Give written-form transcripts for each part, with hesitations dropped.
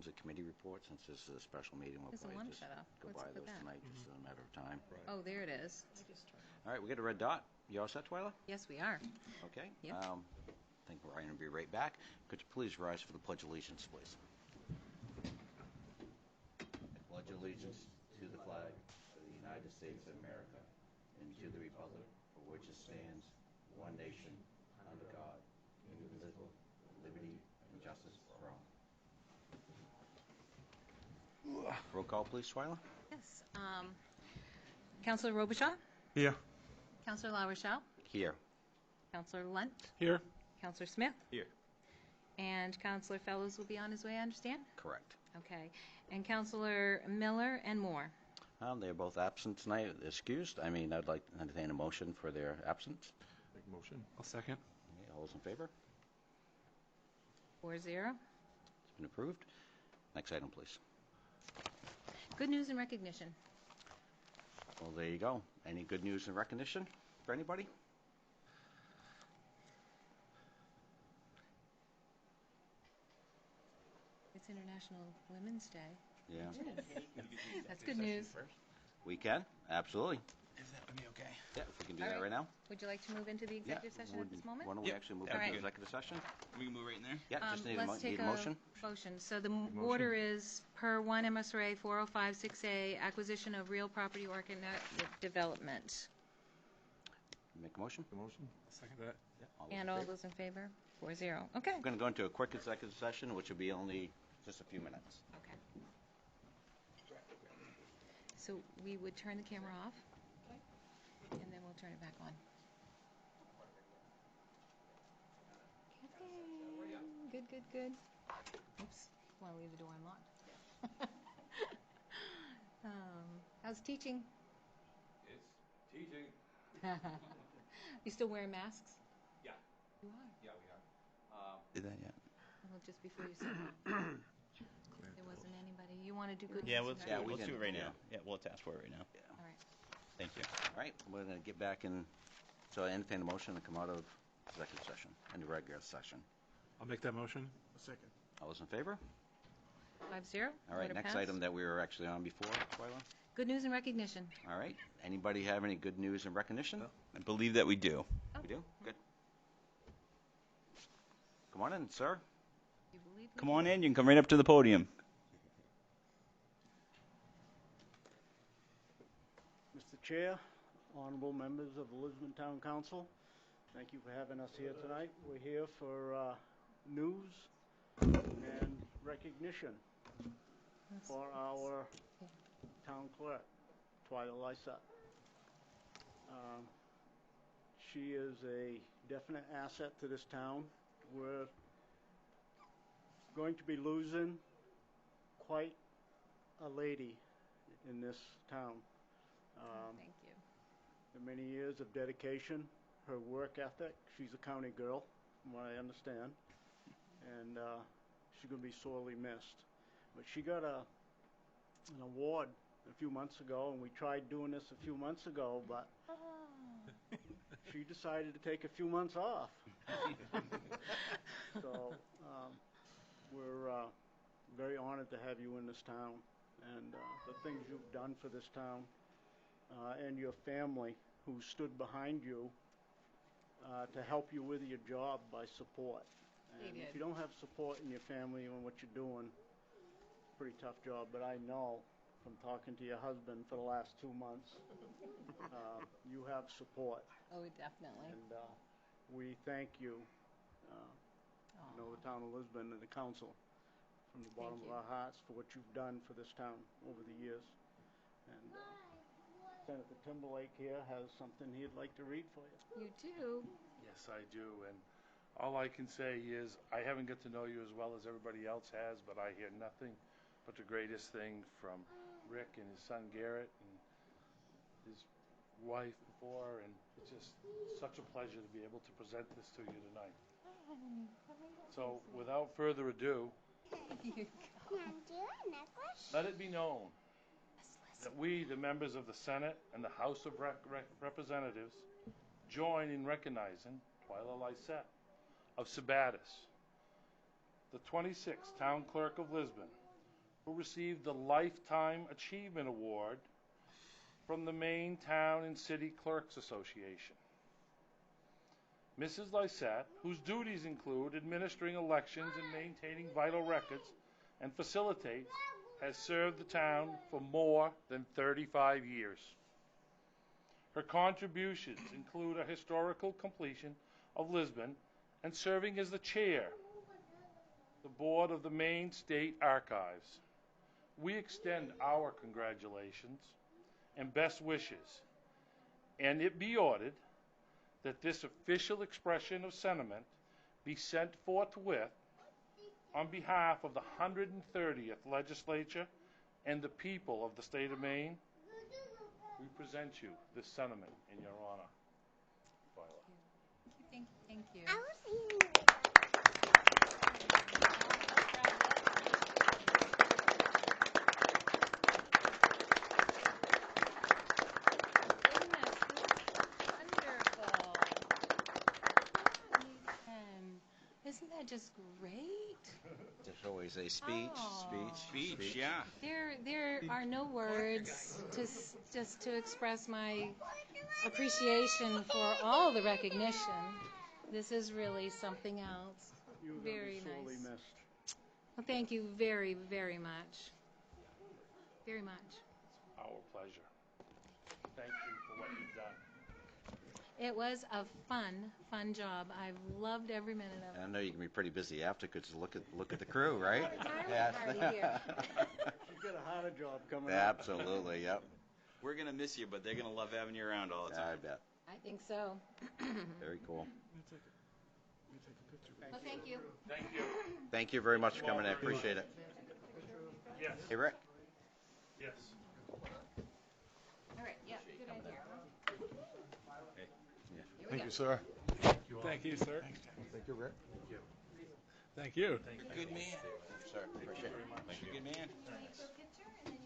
liaisons and committee reports, since this is a special meeting, we'll There's a probably one just shut off. go What's by up with those that? tonight, just in a matter of time. Oh, there it is. All right, we got a red dot. You all set, Twyla? Yes, we are. Okay. Yep. I think we're going to be right back. Could you please rise for the Pledge of Allegiance, please? I pledge allegiance to the flag of the United States of America and to the republic for which it stands, one nation, under God, indivisible, with liberty and justice for all. Roll call, please, Twyla. Yes. Counselor Robichaud? Here. Counselor La Rochelle? Here. Counselor Lunt? Here. Counselor Smith? Here. And Counselor Fellows will be on his way, I understand? Correct. Okay. And Counselor Miller and Moore? They're both absent tonight, excused. I'd like to entertain a motion for their absence. Make motion. I'll second. Okay, all those in favor? 4-0. It's been approved. Next item, please. Good news and recognition. Well, there you go. Any good news and recognition for anybody? It's International Women's Day. Yeah. That's good news. We can? Absolutely. Is that with me okay? Yeah, if we can do All that right. right now. Would you like to move into the Yeah. executive session at this moment? Why don't we Yep. actually move That'd into be the good. executive session? We can move right in there? Yeah, just need Let's take a motion. motion. So the order is per 1 MSRA 4056A, acquisition of real property or economic development. Make a motion? The motion? I'll second that. Yeah. And all those in favor? 4-0. Okay. We're going to go into a quick executive session, which will be only just a few minutes. Okay. So we would turn the camera off, and then we'll turn it back on. Okay. Good, good, good. Oops. Want to leave the door unlocked. How's teaching? It's teaching. You still wearing masks? Yeah. You are. Yeah, we are. Did that yet? Well, just before you said that. There wasn't anybody. You want to do good Yeah, news let's, and Yeah, do, we it. Let's can- do it right yeah. now. Yeah, we'll ask for it right now. All right. Thank you. All right, we're going to get back in. So I entertain a motion to come out of executive session into regular session. I'll make that motion. A second. All those in favor? 5-0. All right, Order next passed. item that we were actually on before, Twyla. Good news and recognition. All right, anybody have any good news and recognition? I believe that we do. We do? Good. Come on in, sir. You believe me? Come on in. You can come right up to the podium. Mr. Chair, honorable members of the Lisbon Town Council, thank you for having us here tonight. We're here for news and recognition for our town clerk, Twyla Lysett. She is a definite asset to this town. We're going to be losing quite a lady in this town. Thank you. The many years of dedication, her work ethic. She's a county girl, from what I understand, and she's going to be sorely missed. But she got an award a few months ago, and we tried doing this a few months ago, but she decided to take a few months off. So we're very honored to have you in this town, and the things you've done for this town. And your family who stood behind you to help you with your job by support. And if you don't have support in your family and what you're doing, it's a pretty tough job. But I know from talking to your husband for the last 2 months, you have support. Oh, definitely. And we thank you, the town of Lisbon and the council, from the bottom Thank of you. our hearts for what you've done for this town over the years. And Senator Timberlake here has something he'd like to read for you. You do? Yes, I do. And all I can say is I haven't got to know you as well as everybody else has, but I hear nothing but the greatest thing from Rick and his son Garrett and his wife before. And it's just such a pleasure to be able to present this to you tonight. So without further ado, let it be known that we, the members of the Senate and the House of Representatives, join in recognizing Twyla Lysett of Sabattis, the 26th Town Clerk of Lisbon, who received the Lifetime Achievement Award from the Maine Town and City Clerks Association. Mrs. Lysette, whose duties include administering elections and maintaining vital records and facilitates, has served the town for more than 35 years. Her contributions include a historical completion of Lisbon and serving as the chair of the board of the Maine State Archives. We extend our congratulations and best wishes, and it be ordered that this official expression of sentiment be sent forthwith on behalf of the 130th Legislature and the people of the state of Maine. We present you this sentiment in your honor. Viola. Thank you. Isn't that just great? There's always a speech, Oh. Speech, yeah. There are no words just to express my appreciation for all the recognition. This is really something else. You're gonna Very be sorely nice. missed. Well, thank you very, very much. Very much. Our pleasure. Thank you for what you've done. It was a fun job. I've loved every minute of I it. know you can be pretty busy after, because look at the crew, right? Retirement party here. You've got a harder job coming up. Absolutely, yep. We're going to miss you, but they're going to love having you around all the I time. bet. I think so. Very cool. Well, thank you. Thank you. Thank you very much for coming. I appreciate it. Yes. Hey, Rick. Yes. All right, yeah, good idea. Thank you, sir. Thank you, sir. Thank you, Rick. Thank you. Good man. Sir, appreciate it. Thank you. Good man.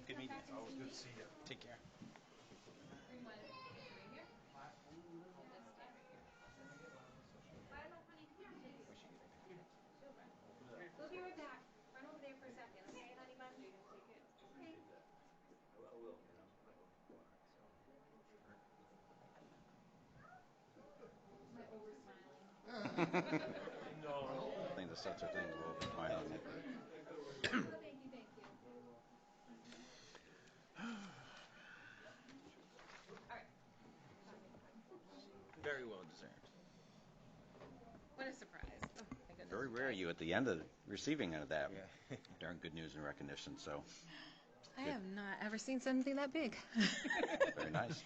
Good meeting you. Always good to see you. Take care. We'll be right back. Run over there for a second, okay, honey bun? Okay. Am I over-smiling? I think there's such a thing as over smiling. Thank you, thank you. All right. Very well deserved. What a surprise. Oh, my goodness. Very rare you at the end of receiving of that. Darn good news and recognition, so I have not ever seen something that big. very nice.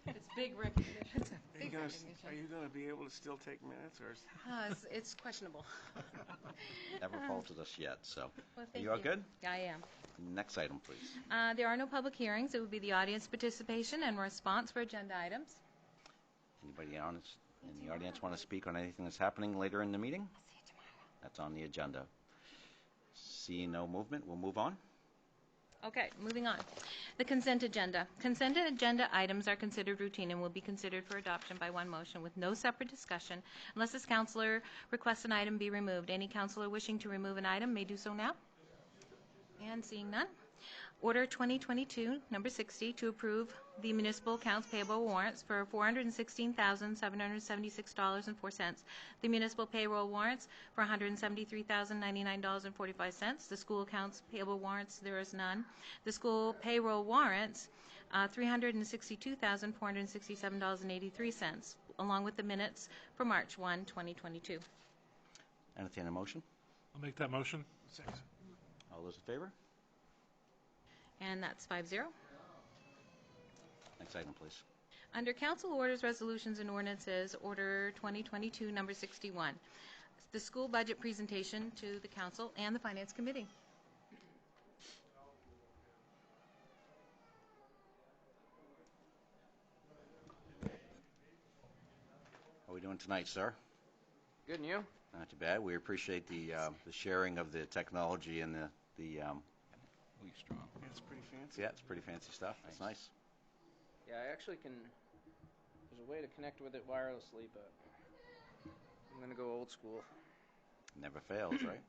It's big recognition. It's a big recognition. Are you going to be able to still take minutes, or? It's questionable. Never faulted us yet, so. Well, Are thank you all good? I am. Next item, please. There are no public hearings. It would be the audience participation and response for agenda items. Anybody in the audience want to speak on anything that's happening later in the meeting? I'll see you tomorrow. That's on the agenda. Seeing no movement, we'll move on. Okay, moving on. The consent agenda. Consent agenda items are considered routine and will be considered for adoption by one motion with no separate discussion unless this counselor requests an item be removed. Any counselor wishing to remove an item may do so now. And seeing none. Order 2022, number 60, to approve the municipal accounts payable warrants for $416,776.04. The municipal payroll warrants for $173,099.45. The school accounts payable warrants, there is none. The school payroll warrants, $362,467.83, along with the minutes for March 1, 2022. Entertain a motion? I'll make that motion. All those in favor? And that's 5-0. Next item, please. Under Council Orders, Resolutions, and Ordinances, Order 2022, number 61, the school budget presentation to the Council and the Finance Committee. How are we doing tonight, sir? Good, and you? Not too bad. We appreciate the sharing of the technology and the We strong. It's pretty fancy. yeah, it's pretty fancy stuff. It's nice. Yeah, I actually can. There's a way to connect with it wirelessly, but I'm gonna go old school. Never fails, right?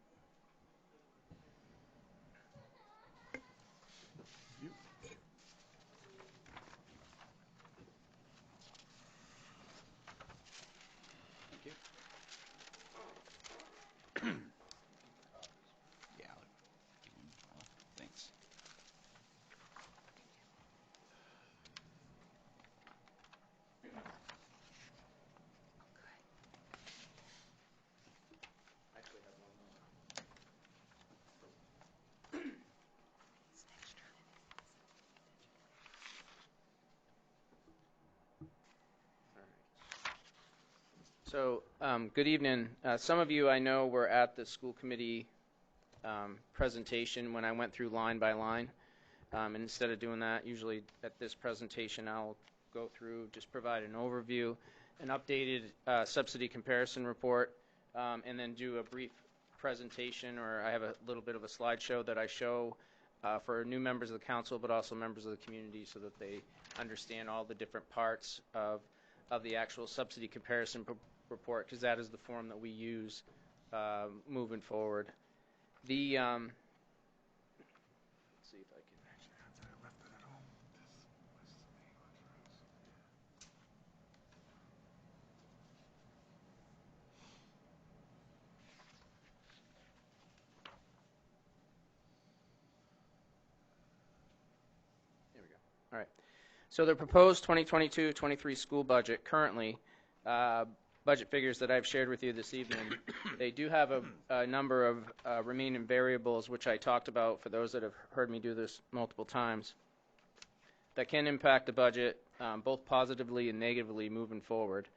So, good evening. Some of you I know were at the school committee presentation when I went through line by line. And instead of doing that, usually at this presentation I'll go through, just provide an overview, an updated subsidy comparison report, and then do a brief presentation, or I have a little bit of a slideshow that I show for new members of the council, but also members of the community, so that they understand all the different parts of the actual subsidy comparison report, because that is the form that we use moving forward. The let's see if I can. There we go. All right. So the proposed 2022-23 school budget currently, budget figures that I've shared with you this evening, they do have a number of remaining variables, which I talked about for those that have heard me do this multiple times, that can impact the budget both positively and negatively moving forward.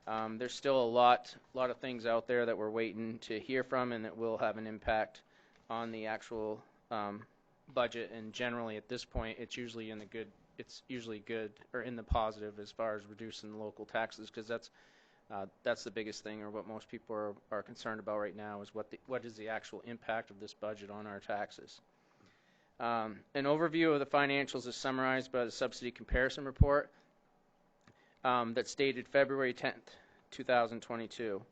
There's still a lot of things out there that we're waiting to hear from, and that will have an impact on the actual budget. And generally, at this point, it's usually good or in the positive as far as reducing the local taxes, because that's the biggest thing, or what most people are concerned about right now, is what is the actual impact of this budget on our taxes. An overview of the financials is summarized by the subsidy comparison report that's dated February 10th, 2022.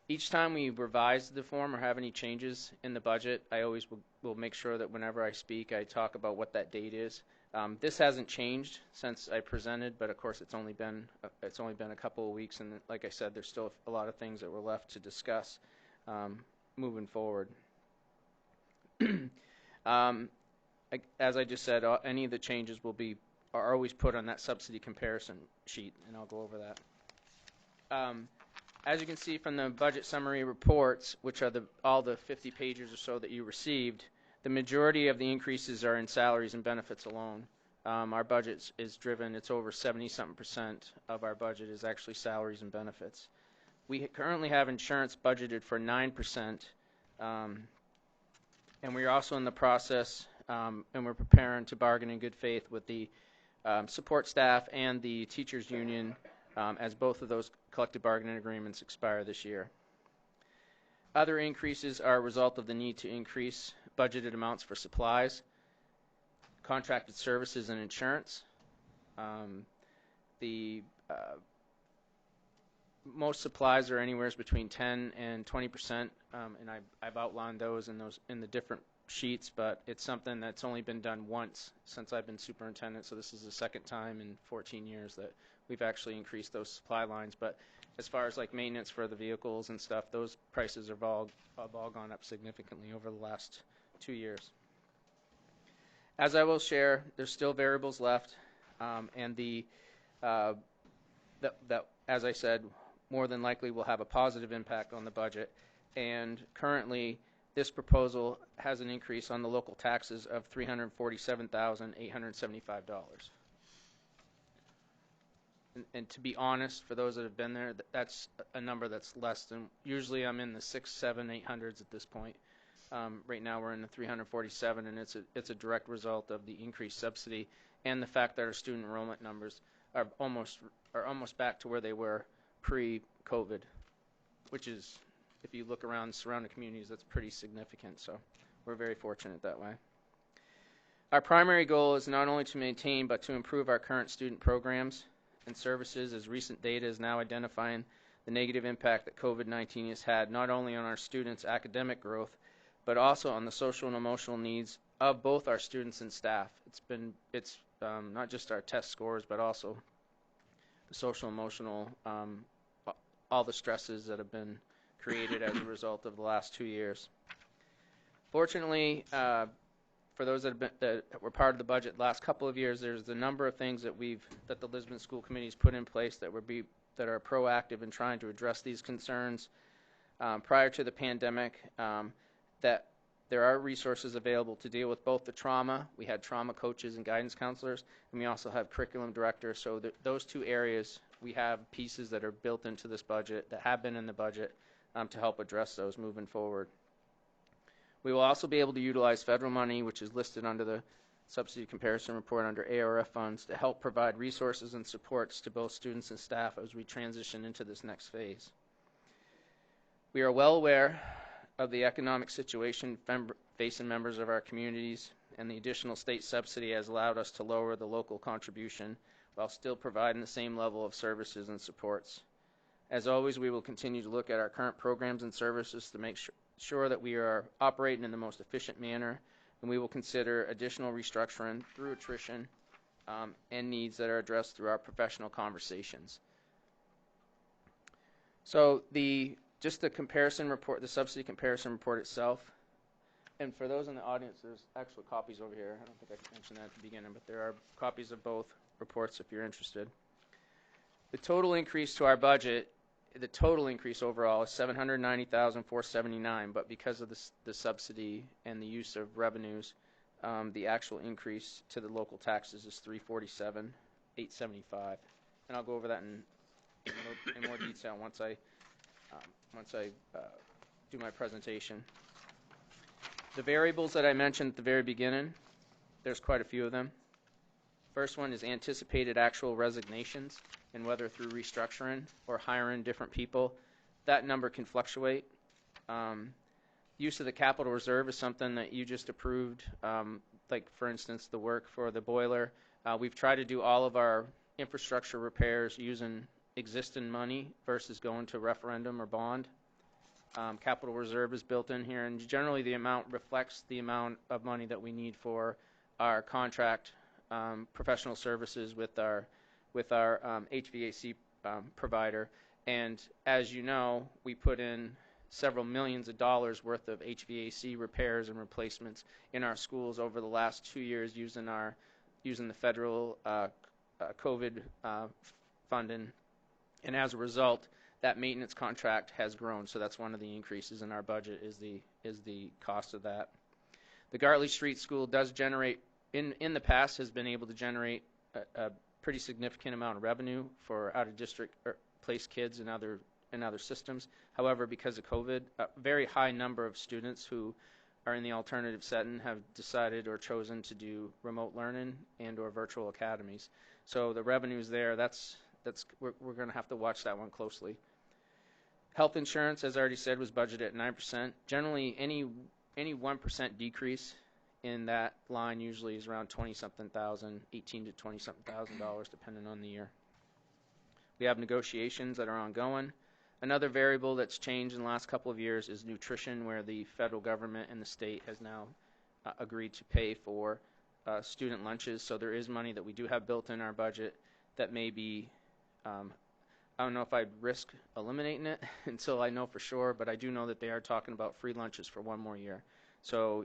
Each time we revise the form or have any changes in the budget, I always will make sure that whenever I speak, I talk about what that date is. This hasn't changed since I presented, but of course it's only been a couple of weeks, and like I said, there's still a lot of things that were left to discuss moving forward. As I just said, any of the changes are always put on that subsidy comparison sheet, and I'll go over that. As you can see from the budget summary reports, which are all the 50 pages or so that you received, the majority of the increases are in salaries and benefits alone. Our budget is driven, it's over 70-something% of our budget is actually salaries and benefits. We currently have insurance budgeted for 9%, and we are also in the process, and we're preparing to bargain in good faith with the support staff and the teachers union, as both of those collective bargaining agreements expire this year. Other increases are a result of the need to increase budgeted amounts for supplies, contracted services, and insurance. Most supplies are anywhere between 10 and 20%, and I've outlined those in the different sheets, but it's something that's only been done once since I've been superintendent, so this is the second time in 14 years that we've actually increased those supply lines. But as far as like maintenance for the vehicles and stuff, those prices have all gone up significantly over the last 2 years. As I will share, there's still variables left, and that, as I said, more than likely will have a positive impact on the budget. And currently, this proposal has an increase on the local taxes of $347,875. And to be honest, for those that have been there, that's a number that's less than, usually I'm in the 600, 700, 800s at this point. Right now we're in the 347, and it's a direct result of the increased subsidy and the fact that our student enrollment numbers are almost back to where they were pre-COVID, which is, if you look around surrounding communities, that's pretty significant. So we're very fortunate that way. Our primary goal is not only to maintain but to improve our current student programs and services, as recent data is now identifying the negative impact that COVID-19 has had not only on our students' academic growth, but also on the social and emotional needs of both our students and staff. It's not just our test scores, but also the social and emotional, all the stresses that have been created as a result of the last 2 years. Fortunately, for those that were part of the budget the last couple of years, there's a number of things that the Lisbon School Committee has put in place that are proactive in trying to address these concerns. Prior to the pandemic, that there are resources available to deal with both the trauma. We had trauma coaches and guidance counselors, and we also have curriculum directors. So those two areas we have pieces that are built into this budget, that have been in the budget, to help address those moving forward. We will also be able to utilize federal money, which is listed under the subsidy comparison report under ARF funds, to help provide resources and supports to both students and staff as we transition into this next phase. We are well aware of the economic situation facing members of our communities, and the additional state subsidy has allowed us to lower the local contribution while still providing the same level of services and supports. As always, we will continue to look at our current programs and services to make sure that we are operating in the most efficient manner, and we will consider additional restructuring through attrition and needs that are addressed through our professional conversations. So just the comparison report, the subsidy comparison report itself, and for those in the audience, there's actual copies over here. I don't think I mentioned that at the beginning, but there are copies of both reports if you're interested. The total increase to our budget, the total increase overall is $790,479, but because of the subsidy and the use of revenues, the actual increase to the local taxes is $347,875, and I'll go over that in more detail once I do my presentation. The variables that I mentioned at the very beginning, there's quite a few of them. First one is anticipated actual resignations, and whether through restructuring or hiring different people, that number can fluctuate. Use of the capital reserve is something that you just approved, like for instance the work for the boiler. We've tried to do all of our infrastructure repairs using existing money versus going to referendum or bond. Capital reserve is built in here, and generally the amount reflects the amount of money that we need for our contract professional services with our HVAC provider. And as you know, we put in several millions of dollars worth of HVAC repairs and replacements in our schools over the last 2 years using the federal COVID funding. And as a result, that maintenance contract has grown, so that's one of the increases in our budget is the cost of that. The Gartley Street School does generate, in the past, has been able to generate a pretty significant amount of revenue for out-of-district placed kids and other systems. However, because of COVID, a very high number of students who are in the alternative setting have decided or chosen to do remote learning and or virtual academies. So the revenues there, we're going to have to watch that one closely. Health insurance, as I already said, was budgeted at 9%. Generally, any 1% decrease in that line usually is around 20-something thousand, $18,000 to $20-something thousand, depending on the year. We have negotiations that are ongoing. Another variable that's changed in the last couple of years is nutrition, where the federal government and the state has now agreed to pay for student lunches. So there is money that we do have built in our budget that may be, I don't know if I'd risk eliminating it until I know for sure, but I do know that they are talking about free lunches for one more year. So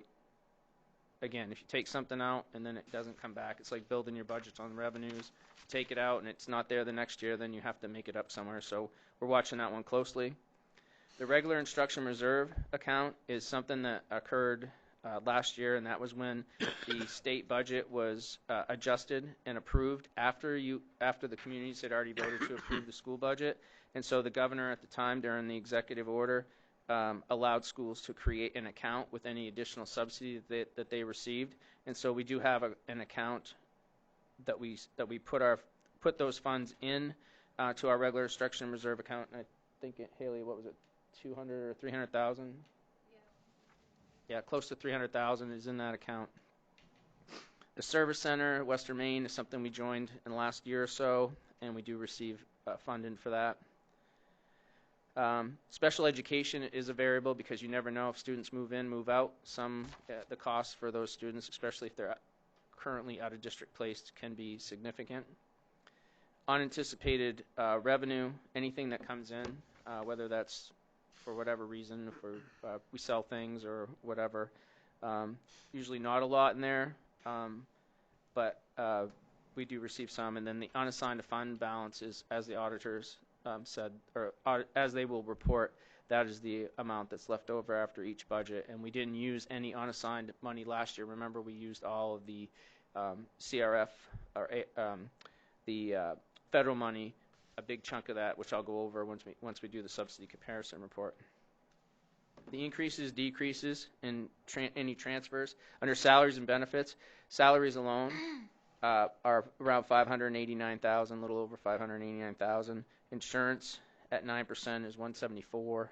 again, if you take something out and then it doesn't come back, it's like building your budgets on revenues. Take it out and it's not there the next year, then you have to make it up somewhere. So we're watching that one closely. The regular instruction reserve account is something that occurred last year, and that was when the state budget was adjusted and approved after the communities had already voted to approve the school budget. And so the governor at the time, during the executive order, allowed schools to create an account with any additional subsidy that they received. And so we do have an account that we put those funds in to our regular instruction reserve account. And I think Haley, what was it, 200 or 300,000? Yeah, close to 300,000 is in that account. The service center, Western Maine, is something we joined in the last year or so, and we do receive funding for that. Special education is a variable because you never know if students move in, move out. The costs for those students, especially if they're currently out of district placed, can be significant. Unanticipated revenue, anything that comes in, whether that's for whatever reason, we sell things or whatever. Usually not a lot in there, but we do receive some. And then the unassigned fund balance is, as the auditors said, or as they will report, that is the amount that's left over after each budget. And we didn't use any unassigned money last year. Remember, we used all of the CRF, or the federal money a big chunk of that, which I'll go over once we do the subsidy comparison report. The increases, decreases in any transfers under salaries and benefits. Salaries alone are around $589,000, a little over $589,000. Insurance at 9% is $174.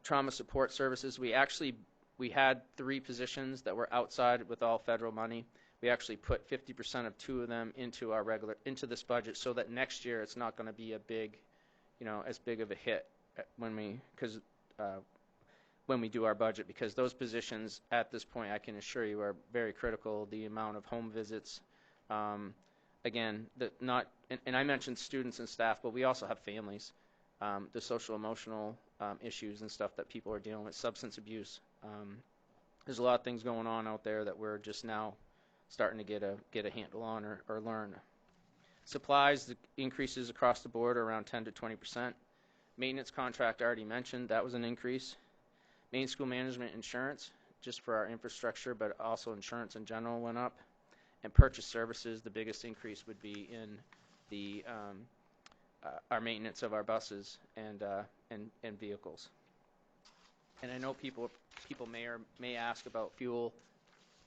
Trauma support services. We had 3 positions that were outside with all federal money. We actually put 50% of 2 of them into into this budget, so that next year it's not going to be a big, as big of a hit when we do our budget, because those positions at this point, I can assure you, are very critical. The amount of home visits, again, and I mentioned students and staff, but we also have families, the social emotional issues and stuff that people are dealing with, substance abuse. There's a lot of things going on out there that we're just now starting to get a handle on or learn. Supplies, the increases across the board are around 10 to 20%. Maintenance contract, I already mentioned, that was an increase. Main school management insurance, just for our infrastructure, but also insurance in general went up. And purchase services, the biggest increase would be in the our maintenance of our buses and vehicles. And I know people may ask about fuel,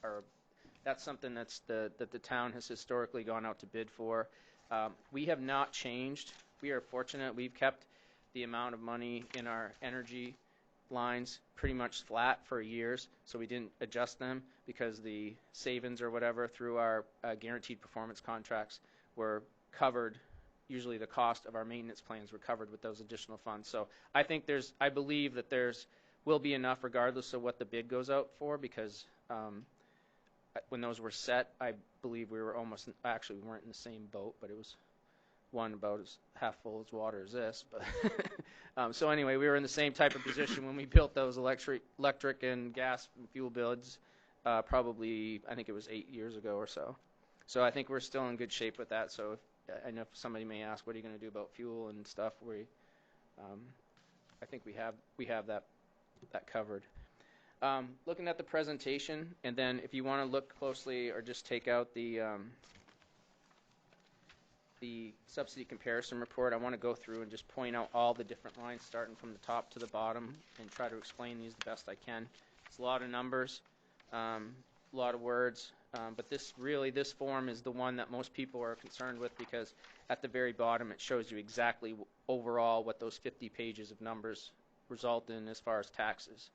or that's something that the town has historically gone out to bid for. We have not changed. We are fortunate. We've kept the amount of money in our energy lines pretty much flat for years, so we didn't adjust them because the savings or whatever through our guaranteed performance contracts were covered. Usually the cost of our maintenance plans were covered with those additional funds. So I believe that there's will be enough regardless of what the bid goes out for, because when those were set, I believe we were actually we weren't in the same boat, but it was one about as half full as water as this. But so anyway, we were in the same type of position when we built those electric and gas and fuel bids, probably, I think it was 8 years ago or so. So I think we're still in good shape with that. So I know somebody may ask, what are you going to do about fuel and stuff? I think we have that covered. Looking at the presentation, and then if you want to look closely or just take out the subsidy comparison report, I want to go through and just point out all the different lines starting from the top to the bottom and try to explain these the best I can. It's a lot of numbers, a lot of words, but this form is the one that most people are concerned with, because at the very bottom it shows you exactly overall what those 50 pages of numbers result in as far as taxes.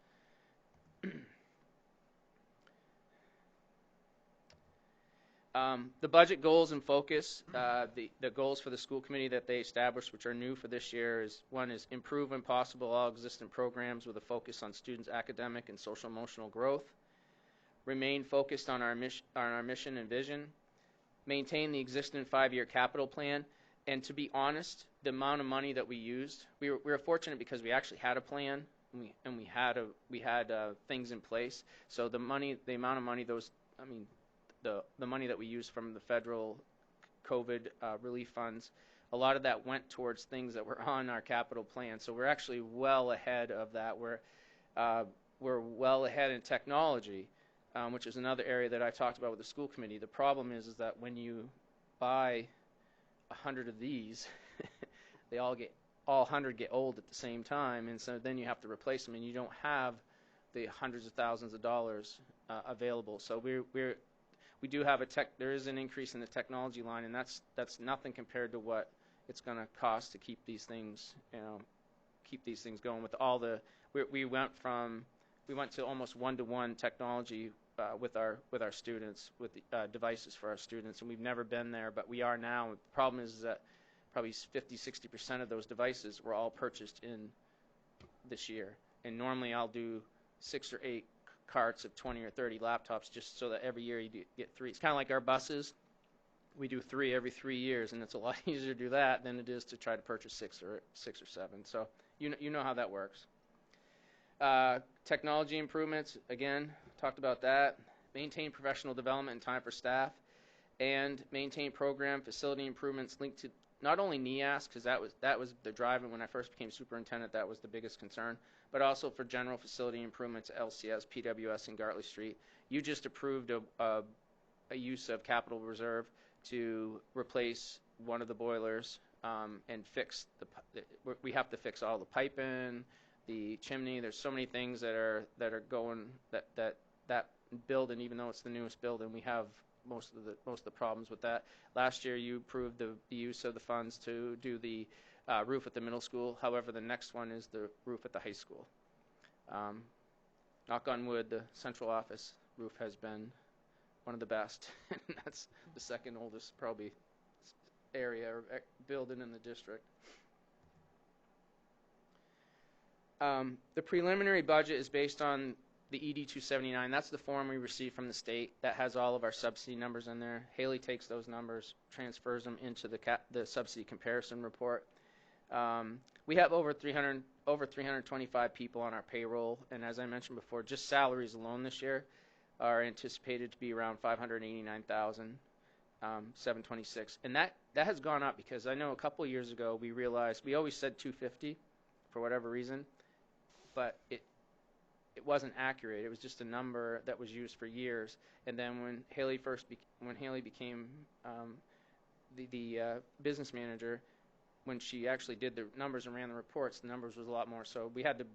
The budget goals and focus, the goals for the school committee that they established, which are new for this year, one is improve when possible all existing programs with a focus on students' academic and social emotional growth. Remain focused on our mission and vision. Maintain the existing 5-year capital plan. And to be honest, the amount of money that we used, we were fortunate because we actually had a plan and we had things in place. So the amount of money the money that we used from the federal COVID relief funds, a lot of that went towards things that were on our capital plan. So we're actually well ahead of that. We're well ahead in technology, which is another area that I talked about with the school committee. The problem is that when you buy 100 of these, all 100 get old at the same time, and so then you have to replace them, and you don't have the hundreds of thousands of dollars available. So we do have there is an increase in the technology line, and that's nothing compared to what it's going to cost to keep these things going. With all the we went to almost 1-to-1 technology with our students, with devices for our students, and we've never been there, but we are now. The problem is that probably 50-60% of those devices were all purchased in this year, and normally I'll do 6 or 8 carts of 20 or 30 laptops just so that every year you get 3. It's kind of like our buses. We do 3 every 3 years, and it's a lot easier to do that than it is to try to purchase 6 or 7. So you know how that works. Technology improvements, again, talked about that. Maintain professional development and time for staff, and maintain program facility improvements linked to not only NEAS, because that was the drive, and when I first became superintendent, that was the biggest concern, but also for general facility improvements at LCS, PWS, and Gartley Street. You just approved a use of capital reserve to replace one of the boilers and fix we have to fix all the piping, the chimney. There's so many things that are going that building, even though it's the newest building, we have most of the problems with that. Last year you approved the use of the funds to do the roof at the middle school. However, the next one is the roof at the high school. Knock on wood, the central office roof has been one of the best. That's the second oldest probably area or building in the district. The preliminary budget is based on the ED 279. That's the form we received from the state that has all of our subsidy numbers in there. Haley takes those numbers, transfers them into the subsidy comparison report. We have over 325 people on our payroll, and as I mentioned before, just salaries alone this year are anticipated to be around $589,726, and that has gone up because I know a couple of years ago we realized we always said 250 for whatever reason, but it wasn't accurate. It was just a number that was used for years, and then when Haley became the business manager, when she actually did the numbers and ran the reports, the numbers was a lot more. So we had to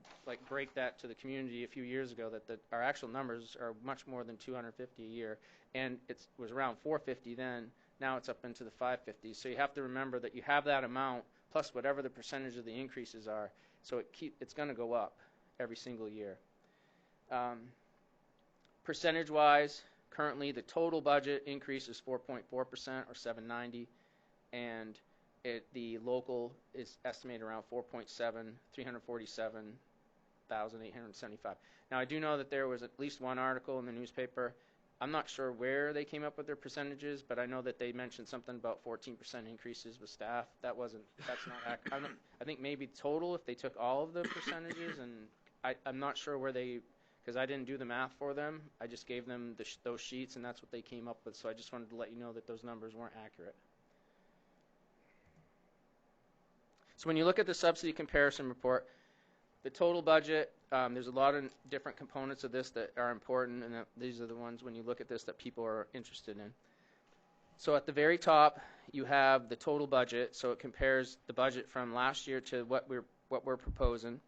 break that to the community a few years ago that our actual numbers are much more than 250 a year, and it was around 450 then. Now it's up into the 550s. So you have to remember that you have that amount plus whatever the percentage of the increases are. So it's going to go up every single year. Percentage-wise, currently the total budget increase is 4.4% or 790, and the local is estimated around 4.7, 347,875. Now I do know that there was at least one article in the newspaper. I'm not sure where they came up with their percentages, but I know that they mentioned something about 14% increases with staff. That's not accurate. I think maybe total if they took all of the percentages, and I'm not sure where because I didn't do the math for them. I just gave them those sheets, and that's what they came up with. So I just wanted to let you know that those numbers weren't accurate. So when you look at the subsidy comparison report, the total budget, there's a lot of different components of this that are important, and these are the ones when you look at this that people are interested in. So at the very top, you have the total budget. So it compares the budget from last year to what we're proposing,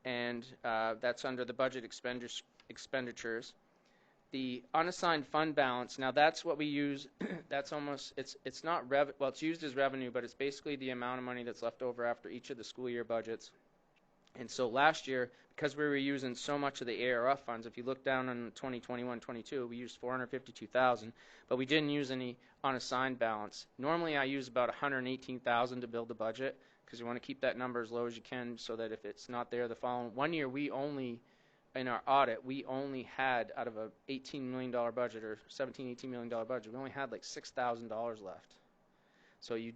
and that's under the budget expenditures. The unassigned fund balance, now that's what we use. That's almost, it's not well, it's used as revenue, but it's basically the amount of money that's left over after each of the school year budgets. And so last year, because we were using so much of the ARF funds, if you look down on 2021-22, we used $452,000, but we didn't use any unassigned balance. Normally I use about $118,000 to build the budget, because you want to keep that number as low as you can so that if it's not there the following one year, in our audit, we only had, out of a $18 million budget or $18 million budget, we only had like $6,000 left. So you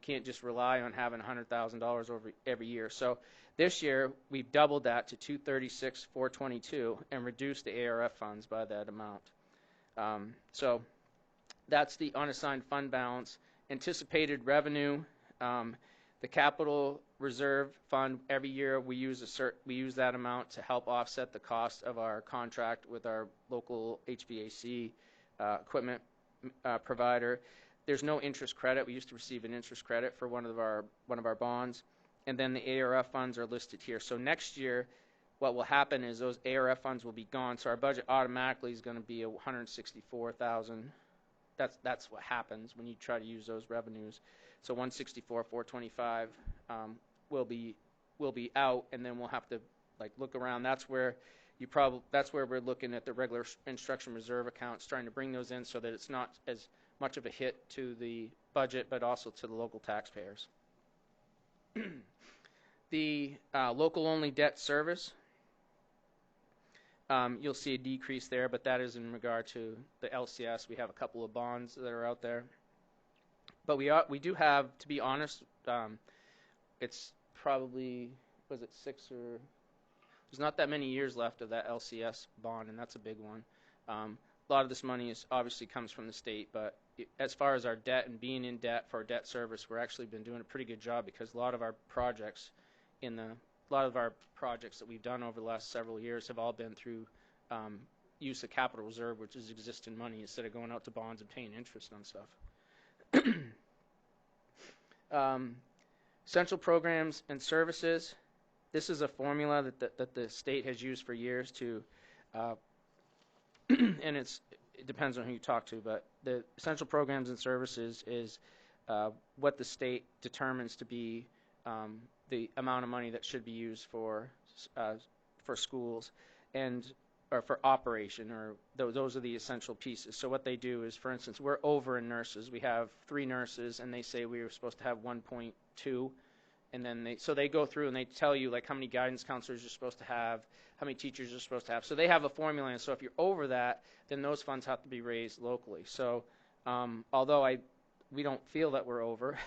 can't just rely on having $100,000 over every year. So this year we've doubled that to $236,422 and reduced the ARF funds by that amount. So that's the unassigned fund balance. Anticipated revenue. The capital reserve fund, every year we use that amount to help offset the cost of our contract with our local HVAC equipment provider. There's no interest credit. We used to receive an interest credit for one of our bonds, and then the ARF funds are listed here. So next year, what will happen is those ARF funds will be gone. So our budget automatically is going to be $164,000. That's what happens when you try to use those revenues. So $164,425 will be out, and then we'll have to look around. That's where we're looking at the regular instruction reserve accounts, trying to bring those in so that it's not as much of a hit to the budget, but also to the local taxpayers. The local only debt service, you'll see a decrease there, but that is in regard to the LCS. We have a couple of bonds that are out there. But we do have, to be honest, it's probably, was it there's not that many years left of that LCS bond, and that's a big one. A lot of this money obviously comes from the state, but as far as our debt and being in debt for our debt service, we're actually been doing a pretty good job because a lot of our projects that we've done over the last several years have all been through use of capital reserve, which is existing money, instead of going out to bonds and paying interest on stuff. Central programs and services. This is a formula that the state has used for years to, and it depends on who you talk to, but the essential programs and services is what the state determines to be the amount of money that should be used for schools or for operation, or those are the essential pieces. So what they do is, for instance, we're over in nurses. We have 3 nurses, and they say we were supposed to have 1.2. And then they go through and they tell you like how many guidance counselors you're supposed to have, how many teachers you're supposed to have. So they have a formula, and so if you're over that, then those funds have to be raised locally. So although we don't feel that we're over,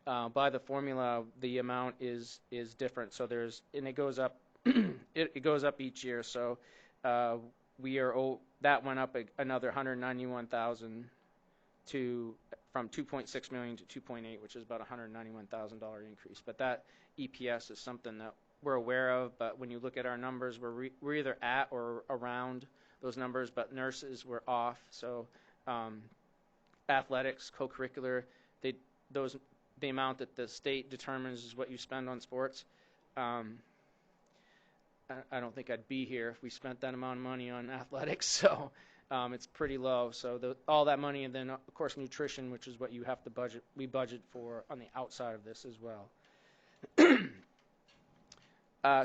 by the formula, the amount is different. So and it goes up, it goes up each year. So that went up another 191,000 from 2.6 million to 2.8, which is about $191,000 increase. But that EPS is something that we're aware of. But when you look at our numbers, we're either at or around those numbers. But nurses were off. So athletics, co-curricular, the amount that the state determines is what you spend on sports. I don't think I'd be here if we spent that amount of money on athletics. So it's pretty low. So all that money, and then of course nutrition, which is what you have to budget. We budget for on the outside of this as well.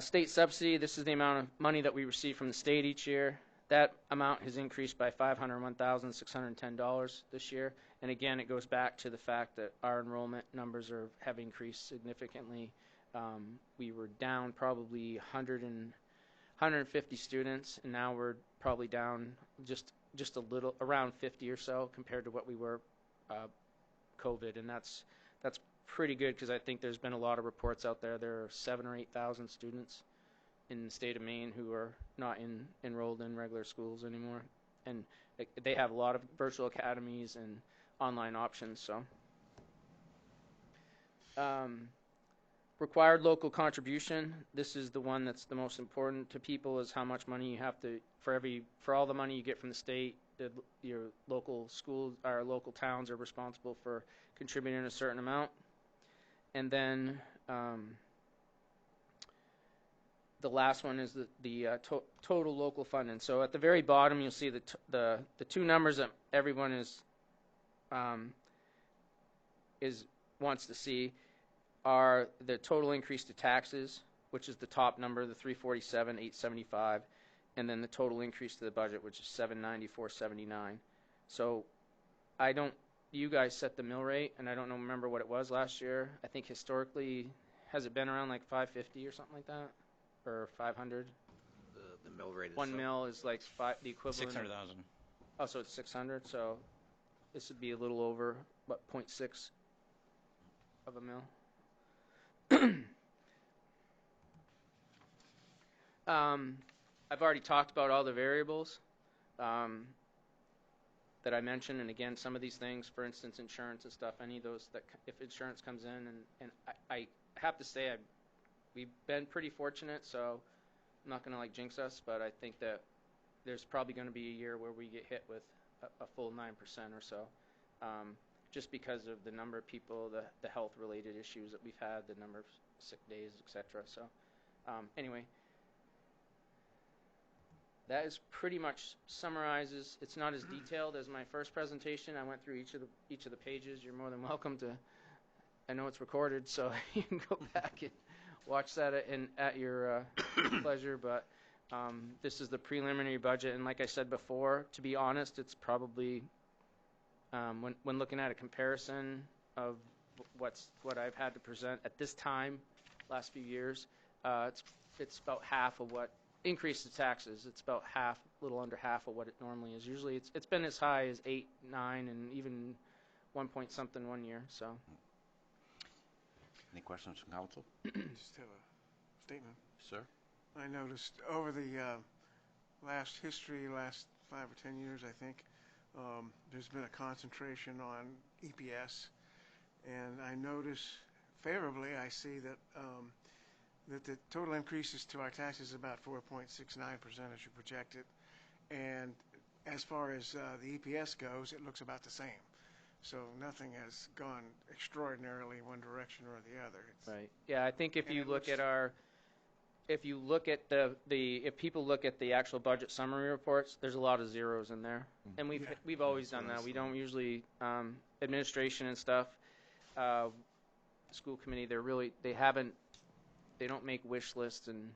State subsidy. This is the amount of money that we receive from the state each year. That amount has increased by $501,610 this year. And again, it goes back to the fact that our enrollment numbers have increased significantly. We were down probably 150 students, and now we're probably down just a little, around 50 or so compared to what we were COVID, and that's pretty good because I think there's been a lot of reports out there. There are 7,000 or 8,000 students in the state of Maine who are not enrolled in regular schools anymore, and they have a lot of virtual academies and online options. So required local contribution. This is the one that's the most important to people, is how much money you have to, for all the money you get from the state, your local schools, our local towns are responsible for contributing a certain amount. And then the last one is the total local funding. So at the very bottom, you'll see the 2 numbers that everyone wants to see are the total increase to taxes, which is the top number, the 347,875, and then the total increase to the budget, which is 794,79. So you guys set the mill rate, and I don't remember what it was last year. I think historically, has it been around like 550 or something like that, or 500? The mill rate is 1 mil is like the equivalent. 600,000. Oh, so it's 600. So this would be a little over, what, 0.6 of a mil. I've already talked about all the variables that I mentioned, and again, some of these things, for instance, insurance and stuff, any of those, that if insurance comes in, and I have to say we've been pretty fortunate, so I'm not going to like jinx us, but I think that there's probably going to be a year where we get hit with a full 9% or so. Just because of the number of people, the health-related issues that we've had, the number of sick days, etc. So anyway, that is pretty much summarizes. It's not as detailed as my first presentation. I went through each of the pages. You're more than welcome to. I know it's recorded, so you can go back and watch that at your pleasure. But this is the preliminary budget, and like I said before, to be honest, it's probably when looking at a comparison of what I've had to present at this time, last few years, it's about half of what increase the taxes. It's about half, a little under half of what it normally is. Usually, it's been as high as 8, 9, and even 1 point something one year. So, Any questions from council? Just have a statement. Sir? I noticed over the last 5 or 10 years, I think, there's been a concentration on EPS, and I notice favorably, I see that that the total increases to our taxes is about 4.69% as you projected, and as far as the EPS goes, it looks about the same. So nothing has gone extraordinarily one direction or the other. It's, Right. Yeah, I think if And you it look looks- at if you look at if people look at the actual budget summary reports, there's a lot of zeros in there. And Yeah. we've always done that. We don't usually, administration and stuff, school committee, they don't make wish lists and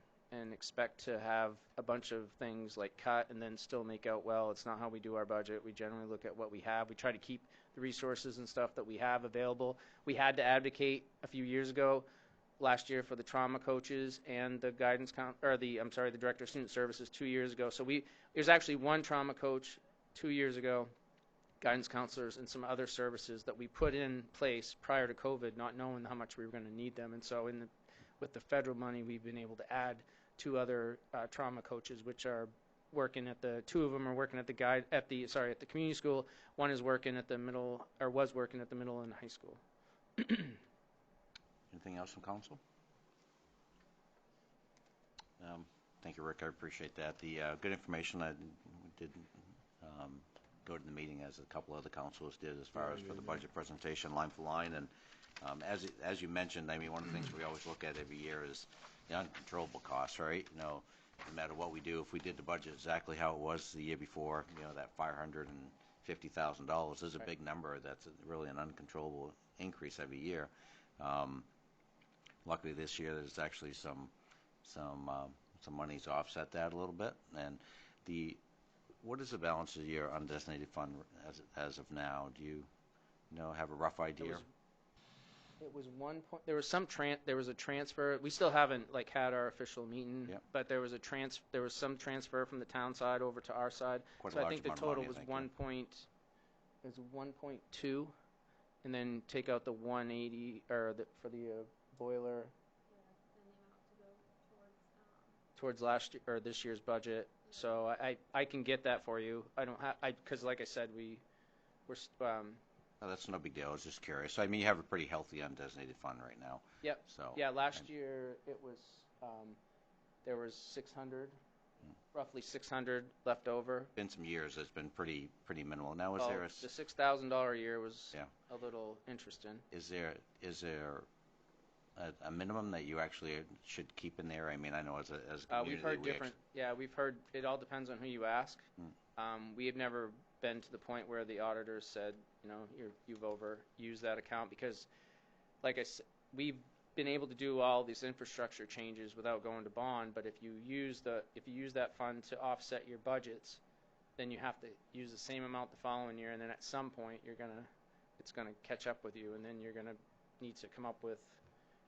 expect to have a bunch of things like cut and then still make out well. It's not how we do our budget. We generally look at what we have. We try to keep the resources and stuff that we have available. We had to advocate a few years ago, last year, for the trauma coaches and the the director of student services 2 years ago. So there's actually one trauma coach 2 years ago, guidance counselors, and some other services that we put in place prior to COVID, not knowing how much we were going to need them. And so with the federal money, we've been able to add 2 other trauma coaches, which are working at 2 of them are working at the community school. One is working at the middle, or was working at the middle and high school. Anything else from council? Thank you, Rick. I appreciate that. The good information. I did go to the meeting as a couple other councilors did, as far as for the budget presentation, line for line. And as you mentioned, I mean, one of the things we always look at every year is the uncontrollable costs, right? You know, no matter what we do, if we did the budget exactly how it was the year before, you know, that $550,000 is a big number. That's really an uncontrollable increase every year. Luckily this year there's actually some money to offset that a little bit. And what is the balance of your undesignated fund as of now? Do you have a rough idea? It was there was a transfer. We still haven't had our official meeting, Yep. but there was some transfer from the town side over to our side. Quite a So I large think the amount of total money, was I think, yeah. 1.2, and then take out the 180 for the boiler. Towards last year or this year's budget. So I can get that for you. I don't have because like I said we're No, that's no big deal. I was just curious. So, I mean, you have a pretty healthy undesignated fund right now. Yep. So Yeah, last year it was there was 600, roughly 600 left over. Been some years that's been pretty minimal. Now, is Well, there the $6,000 a year was Yeah. a little interesting. is there a minimum that you actually should keep in there? I mean, I know as a community We've heard we different. Yeah, we've heard. It all depends on who you ask. We have never been to the point where the auditors said, you've overused that account because, like I said, we've been able to do all these infrastructure changes without going to bond. But if you use that fund to offset your budgets, then you have to use the same amount the following year, and then at some point it's gonna catch up with you, and then you're gonna need to come up with.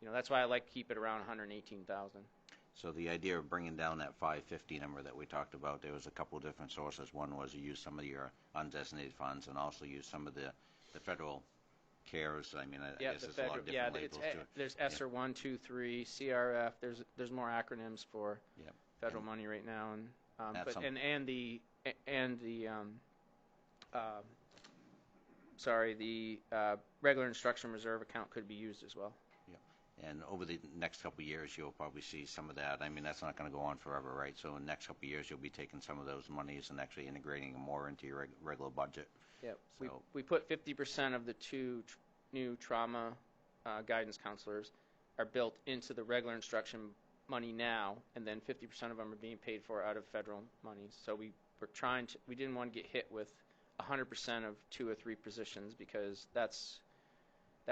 That's why I like to keep it around 118,000. So the idea of bringing down that 550 number that we talked about, there was a couple of different sources. One was you use some of your undesignated funds and also use some of the federal CARES. I mean, I guess there's a lot of different labels to it. There's ESSER 1, 2, 3, CRF. There's more acronyms for Yep. federal money right now, and That's the regular instruction reserve account could be used as well. And over the next couple of years, you'll probably see some of that. I mean, that's not going to go on forever, right? So in the next couple of years, you'll be taking some of those monies and actually integrating them more into your regular budget. Yep. So We put 50% of the 2 new trauma guidance counselors are built into the regular instruction money now, and then 50% of them are being paid for out of federal monies. So we didn't want to get hit with 100% of 2 or 3 positions because that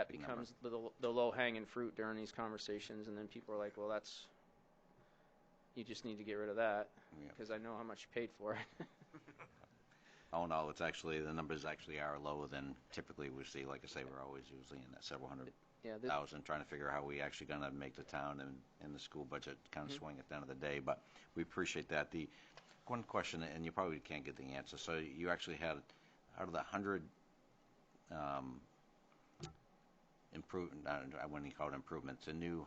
Big becomes the low-hanging fruit during these conversations, and then people are like, well, you just need to get rid of that because I know how much you paid for it. Oh, no, it's actually, the numbers actually are lower than typically we see. Like I say, we're always usually in that several hundred thousand, trying to figure out how we actually going to make the town and the school budget kind of swing at the end of the day. But we appreciate that. The one question, and you probably can't get the answer, so you actually had, out of the 100 I wouldn't call it improvements, a new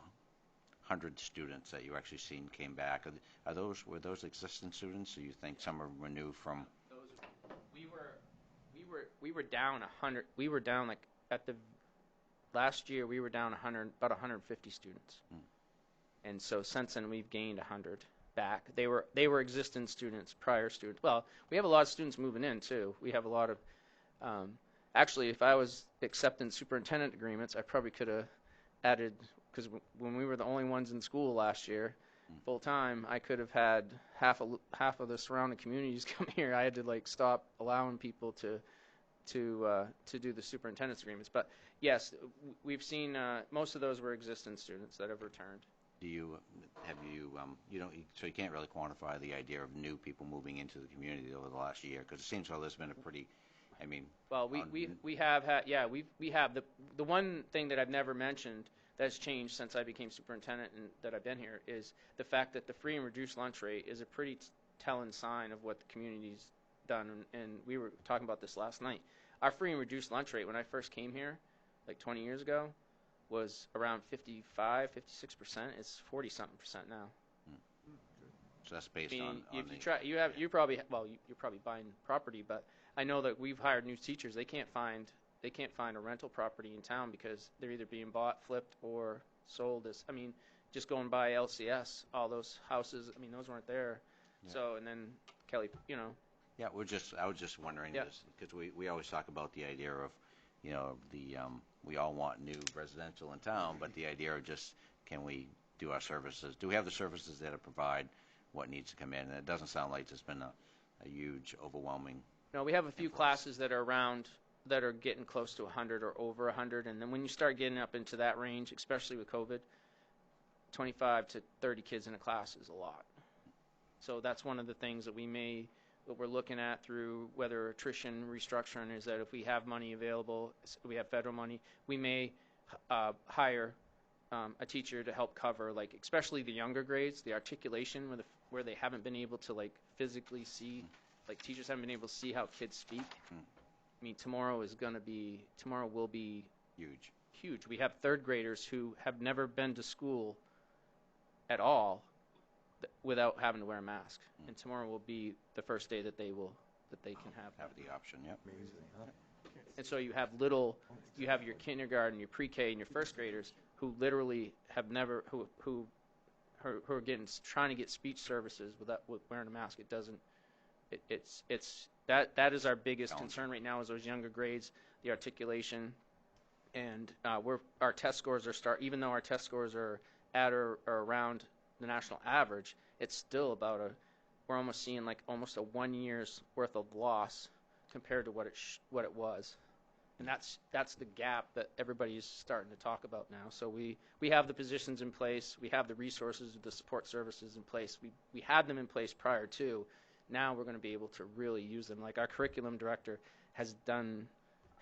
100 students that you actually seen came back. Were those existing students, or you think some of them were new from? We were down 100. We were down last year. We were down about 150 students, and so since then we've gained 100 back. They were existing students, prior students. Well, we have a lot of students moving in too. We have a lot of Actually, if I was accepting superintendent agreements, I probably could have added, because when we were the only ones in school last year, full time, I could have had half of the surrounding communities come here. I had to like stop allowing people to do the superintendent's agreements. But yes, we've seen most of those were existing students that have returned. Do you, have you, you don't, so you can't really quantify the idea of new people moving into the community over the last year? Because it seems like there's been a pretty, I mean. Well, we have had, yeah, we have. The one thing that I've never mentioned that's changed since I became superintendent and that I've been here is the fact that the free and reduced lunch rate is a pretty telling sign of what the community's done. And we were talking about this last night. Our free and reduced lunch rate when I first came here, like 20 years ago, was around 55, 56%. It's 40-something% now. So that's based I mean, on if the, you're probably buying property, but I know that we've hired new teachers. They can't find a rental property in town because they're either being bought, flipped, or sold. I mean, just going by LCS, all those houses. I mean, those weren't there. Yeah. So, and then Kelly, Yeah, I was just wondering Yeah. this, because we always talk about the idea of, we all want new residential in town, but the idea of just, can we do our services? Do we have the services that provide what needs to come in? And it doesn't sound like there's been a huge, overwhelming. No, we have a few influx. classes that are around that are getting close to 100 or over 100, and then when you start getting up into that range, especially with COVID, 25 to 30 kids in a class is a lot. So that's one of the things that what we're looking at through whether attrition restructuring is that if we have money available, we have federal money, we may hire a teacher to help cover, like especially the younger grades, the articulation where they haven't been able to like physically see, like teachers haven't been able to see how kids speak. I mean, tomorrow will be huge. We have third graders who have never been to school at all without having to wear a mask, and tomorrow will be the first day that they can have The option, yep. And so you have your kindergarten, your pre-K, and your first graders who literally have never, who are trying to get speech services with wearing a mask. That is our biggest concern right now is those younger grades, the articulation, and our test scores even though our test scores are at or around the national average, it's still we're almost seeing like almost a 1 year's worth of loss compared to what it was. And that's the gap that everybody is starting to talk about now. So we have the positions in place, we have the resources, the support services in place. We had them in place prior to. Now we're going to be able to really use them. Like our curriculum director has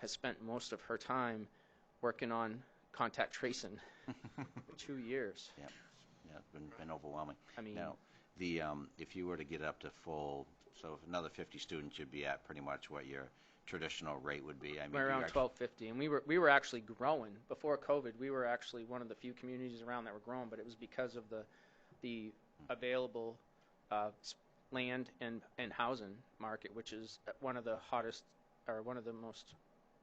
spent most of her time working on contact tracing for 2 years. Yeah, it's been overwhelming. I mean, now, if you were to get up to full, so if another 50 students, you'd be at pretty much what your traditional rate would be. I mean, we're around 1250, and we were actually growing before COVID. We were actually one of the few communities around that were growing, but it was because of the available land and housing market, which is one of the hottest or one of the most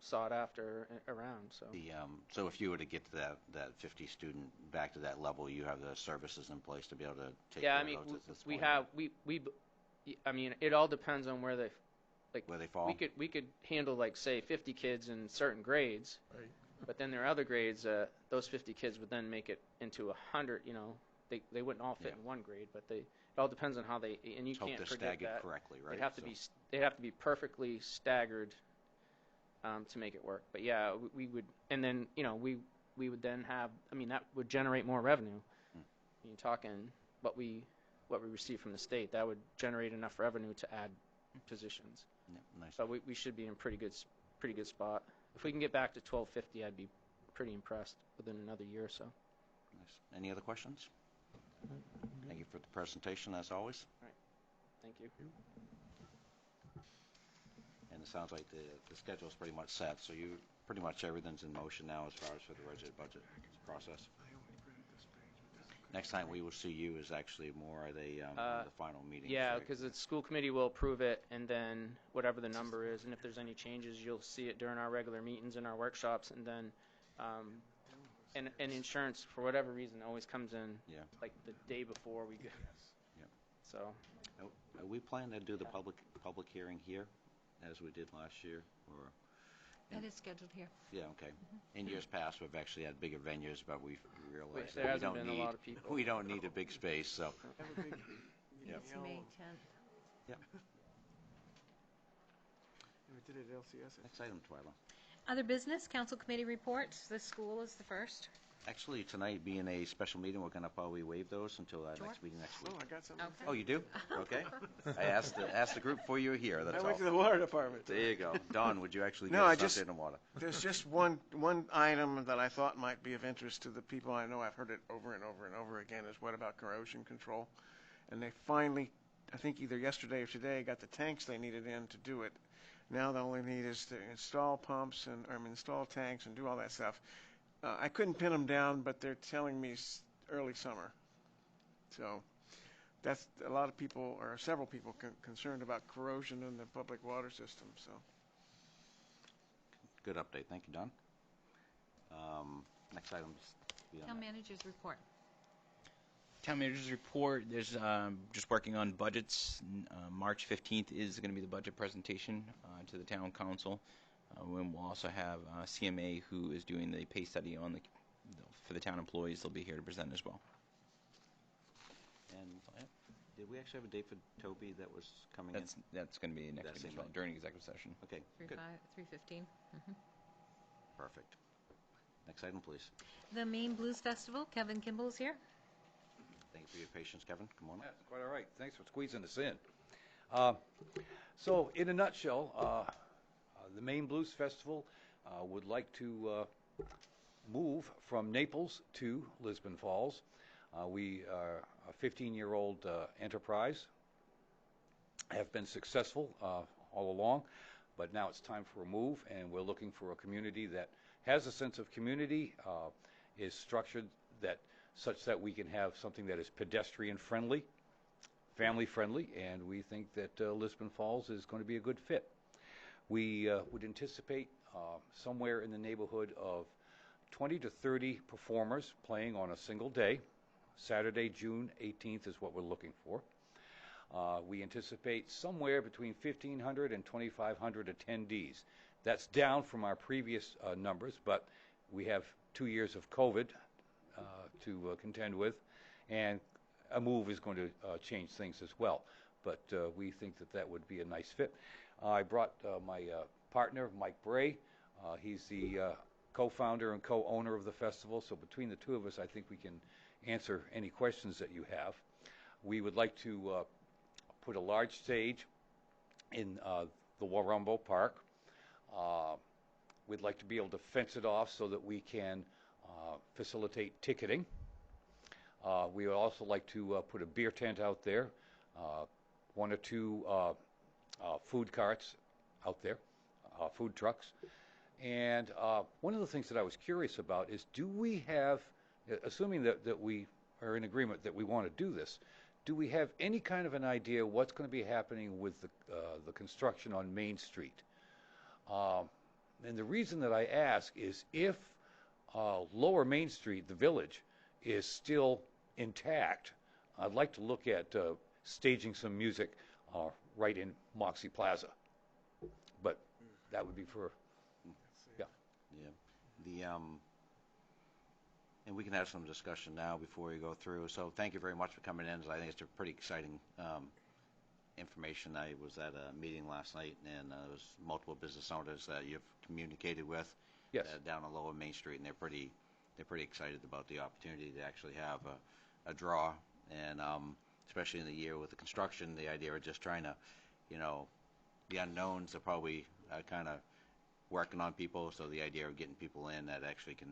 sought after around. So so if you were to get to that 50 student back to that level, you have the services in place to be able to take care of those at this point? I mean, it all depends on where they fall. We could handle like say 50 kids in certain grades, Right. but then there are other grades. Those 50 kids would then make it into 100. You know, they wouldn't all fit in one grade, but it all depends on how they. And you Hope can't they're predict staggered that. correctly, right? They'd have to be perfectly staggered to make it work. But yeah, we would, and then we would then have. I mean, that would generate more revenue. You're talking what we receive from the state. That would generate enough revenue to add positions. Yeah, nice. So we should be in pretty good spot. If we can get back to 1250, I'd be pretty impressed within another year or so. Nice. Any other questions? Thank you for the presentation, as always. All right. Thank you. And it sounds like the schedule is pretty much set, so pretty much everything's in motion now as far as for the budget process. Next time we will see you is actually more the final meeting. Yeah, because the school committee will approve it, and then whatever the number is, and if there's any changes, you'll see it during our regular meetings and our workshops, and then and insurance, for whatever reason, always comes in like the day before we go. Yeah. So. We plan to do the public hearing here, as we did last year, or That is scheduled here. Yeah, okay. In years past, we've actually had bigger venues, but we've realized There that we hasn't don't been a need, lot of people. we don't need a big space, so. Have a big Yeah. It's May 10th. We did it at LCS. Next item, Twyla. Other business, council committee reports. The school is the first. Actually, tonight being a special meeting, we're going to probably waive those until our Sure. next meeting next Oh, week. I got something. Okay. Oh, you do? Okay. I asked the group before you were here, I that's went to all. the water department. There you go. Don, would you actually No, get I us just- updated on water? There's just one item that I thought might be of interest to the people. I know I've heard it over and over and over again, is what about corrosion control? And they finally, I think either yesterday or today, got the tanks they needed in to do it. Now the only need is to install pumps and install tanks and do all that stuff. I couldn't pin them down, but they're telling me early summer. So that's a lot of people, or several people, concerned about corrosion in the public water system. So Good update. Thank you, Don. Next item. Town manager's report. Town manager's report, there's just working on budgets. March 15th is going to be the budget presentation to the town council. When we'll also have CMA, who is doing the pay study on for the town employees. They'll be here to present as well. And did we actually have a date for Toby that was coming in? That's going to be next That's week as in well, May. during executive session. Okay, good. 3:15. Perfect. Next item, please. The Maine Blues Festival. Kevin Kimball is here. Thank you for your patience, Kevin. Come on up. That's quite all right. Thanks for squeezing us in. So, in a nutshell, the Maine Blues Festival would like to move from Naples to Lisbon Falls. We are a 15-year-old enterprise, have been successful all along, but now it's time for a move, and we're looking for a community that has a sense of community, is structured such that we can have something that is pedestrian-friendly, family-friendly, and we think that Lisbon Falls is going to be a good fit. We would anticipate somewhere in the neighborhood of 20 to 30 performers playing on a single day. Saturday, June 18th is what we're looking for. We anticipate somewhere between 1,500 and 2,500 attendees. That's down from our previous numbers, but we have 2 years of COVID to contend with, and a move is going to change things as well. But we think that would be a nice fit. I brought my partner, Mike Bray. He's the co-founder and co-owner of the festival, so between the two of us, I think we can answer any questions that you have. We would like to put a large stage in the Warumbo Park. We'd like to be able to fence it off so that we can facilitate ticketing. We would also like to put a beer tent out there, 1 or 2 food carts out there, food trucks. And one of the things that I was curious about is, do we have, assuming that we are in agreement that we want to do this, do we have any kind of an idea what's going to be happening with the construction on Main Street? And the reason that I ask is, if Lower Main Street, the village, is still intact, I'd like to look at staging some music right in Moxie Plaza. But that would be for, yeah. Yeah. And we can have some discussion now before we go through. So thank you very much for coming in. I think it's a pretty exciting information. I was at a meeting last night, and there was multiple business owners that you've communicated with. Yes. Down on Lower Main Street, and they're pretty excited about the opportunity to actually have a draw, and especially in the year with the construction, the idea of just trying to, the unknowns are probably kind of working on people. So the idea of getting people in that actually can,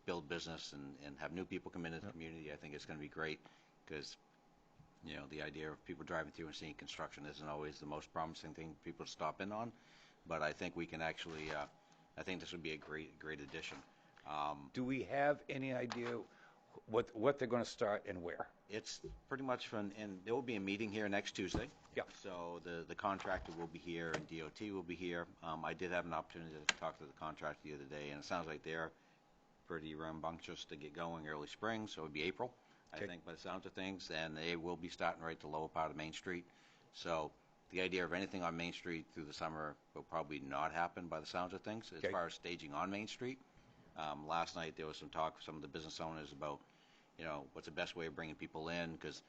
build business and have new people come into the community, I think it's going to be great, because the idea of people driving through and seeing construction isn't always the most promising thing for people to stop in on. But I think we can actually, I think this would be a great addition. Do we have any idea what they're going to start and where? It's pretty much fun, and there will be a meeting here next Tuesday. Yeah. So the contractor will be here, and DOT will be here. I did have an opportunity to talk to the contractor the other day, and it sounds like they're pretty rambunctious to get going early spring, so it would be April, I think, by the sounds of things, and they will be starting right at the lower part of Main Street. So the idea of anything on Main Street through the summer will probably not happen by the sounds of things, as Okay. far as staging on Main Street. Last night, there was some talk with some of the business owners about, what's the best way of bringing people in, because,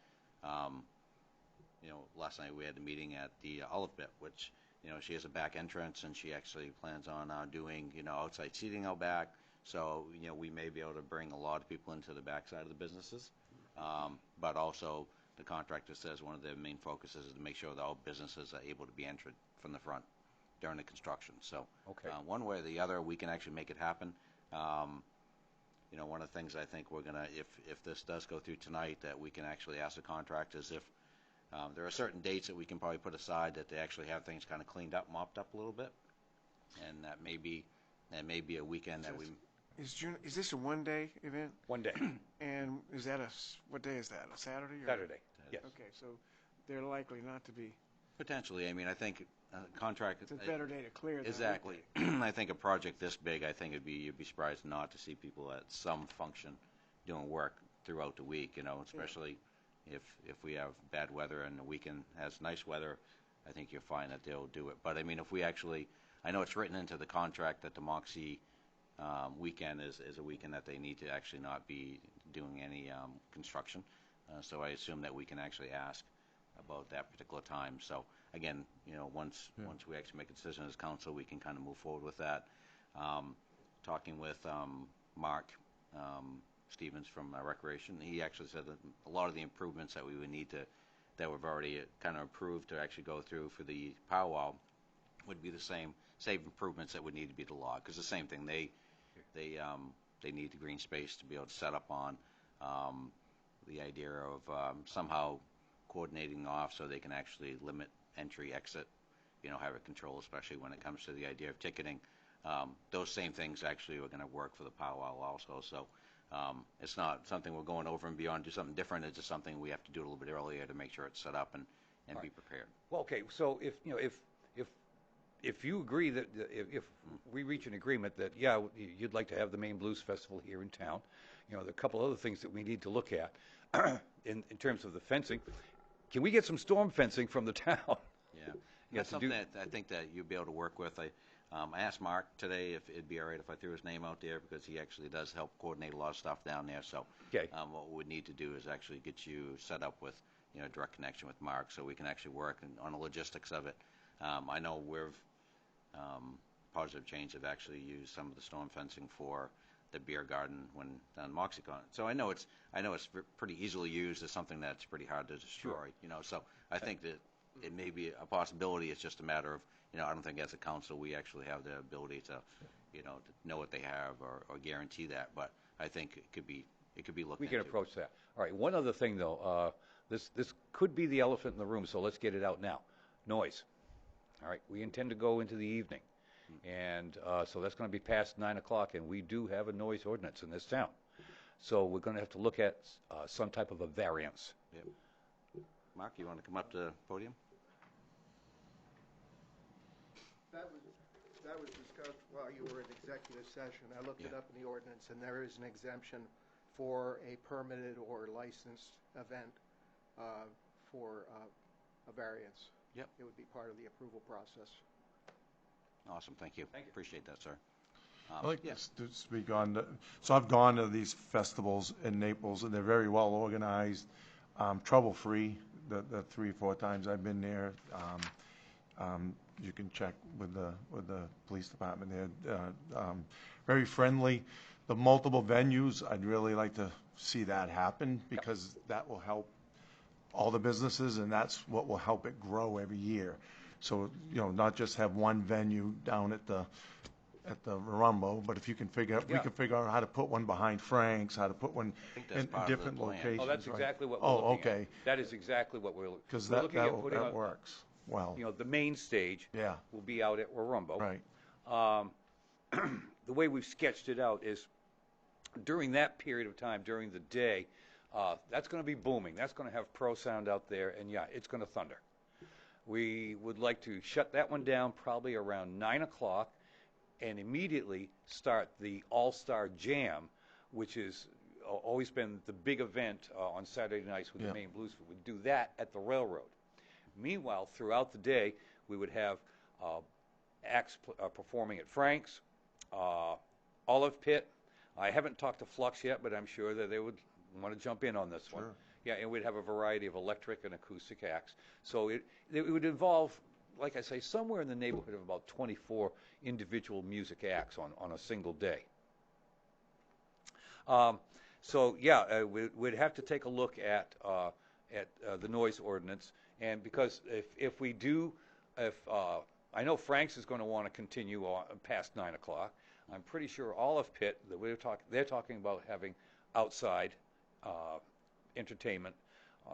last night we had the meeting at the Olive Bit, which, she has a back entrance, and she actually plans on doing, outside seating out back. So, we may be able to bring a lot of people into the backside of the businesses. But also, the contractor says one of their main focuses is to make sure that all businesses are able to be entered from the front during the construction. So, Okay. One way or the other, we can actually make it happen. One of the things I think we're gonna, if this does go through tonight, that we can actually ask the contractors if there are certain dates that we can probably put aside that they actually have things kind of cleaned up, mopped up a little bit, and that may be a weekend that we. Is this a one-day event? One day, And is that what day is that? A Saturday? Or? Saturday, yes. Okay, so they're likely not to be. Potentially, I mean, I think contract. It's a better day to clear that. Exactly. I think a project this big, I think you'd be surprised not to see people at some function doing work throughout the week, especially if we have bad weather and the weekend has nice weather, I think you'll find that they'll do it. But I mean, if we actually, I know it's written into the contract that the Moxie weekend is a weekend that they need to actually not be doing any construction. So I assume that we can actually ask about that particular time. So again, once we actually make a decision as council, we can kind of move forward with that. Talking with Mark Stevens from Recreation, he actually said that a lot of the improvements that we would need that we've already kind of approved to actually go through for the powwow would be the same improvements that would need to be the law, because the same thing, they need the green space to be able to set up on. The idea of somehow coordinating off so they can actually limit entry, exit, have it control, especially when it comes to the idea of ticketing. Those same things actually are going to work for the powwow also. So it's not something we're going over and beyond, do something different. It's just something we have to do a little bit earlier to make sure it's set up and be prepared. Well, okay, so if you agree that if we reach an agreement that, yeah, you'd like to have the Maine Blues Festival here in town, there are a couple other things that we need to look at in terms of the fencing. Can we get some storm fencing from the town? Yeah, that's something that I think that you'll be able to work with. I asked Mark today if it'd be all right if I threw his name out there, because he actually does help coordinate a lot of stuff down there. So okay. What we would need to do is actually get you set up with direct connection with Mark, so we can actually work on the logistics of it. I know we've Positive Change have actually used some of the storm fencing for the beer garden when down MoxieCon. So I know it's pretty easily used as something that's pretty hard to destroy. Sure. So I think that it may be a possibility. It's just a matter of I don't think as a council we actually have the ability to to know what they have or guarantee that. But I think it could be looked We into. can approach that. All right. One other thing though, this could be the elephant in the room, so let's get it out now. Noise. All right. We intend to go into the evening. And so that's going to be past 9 o'clock, and we do have a noise ordinance in this town. So we're going to have to look at some type of a variance. Yep. Mark, you want to come up to the podium? That was discussed while you were in executive session. I looked it up in the ordinance, and there is an exemption for a permitted or licensed event for a variance. Yep. It would be part of the approval process. Awesome, thank you. Appreciate that, sir. I'd like to speak on, so I've gone to these festivals in Naples, and they're very well organized, trouble-free, the 3 or 4 times I've been there. You can check with the police department there. Very friendly. The multiple venues, I'd really like to see that happen, because that will help all the businesses, and that's what will help it grow every year. So, not just have one venue down at the Rumbo, but if you can we can figure out how to put one behind Frank's, how to put one in different locations. Oh, that's right? exactly what we're looking at. Okay. That is exactly what we're looking at. Because We're looking at putting that works well. the main stage will be out at Warumbo. Right. The way we've sketched it out is during that period of time, during the day, that's going to be booming. That's going to have pro sound out there, and it's going to thunder. We would like to shut that one down probably around 9 o'clock and immediately start the All-Star Jam, which has always been the big event on Saturday nights with the Maine Blues. We'd do that at the railroad. Meanwhile, throughout the day, we would have acts performing at Frank's, Olive Pit. I haven't talked to Flux yet, but I'm sure that they would want to jump in on this one. Sure. Yeah, and we'd have a variety of electric and acoustic acts. So it would involve, like I say, somewhere in the neighborhood of about 24 individual music acts on a single day. So yeah, we'd have to take a look at the noise ordinance, and because if we do, I know Frank's is going to want to continue on past 9 o'clock. I'm pretty sure Olive Pit that they're talking about having outside entertainment,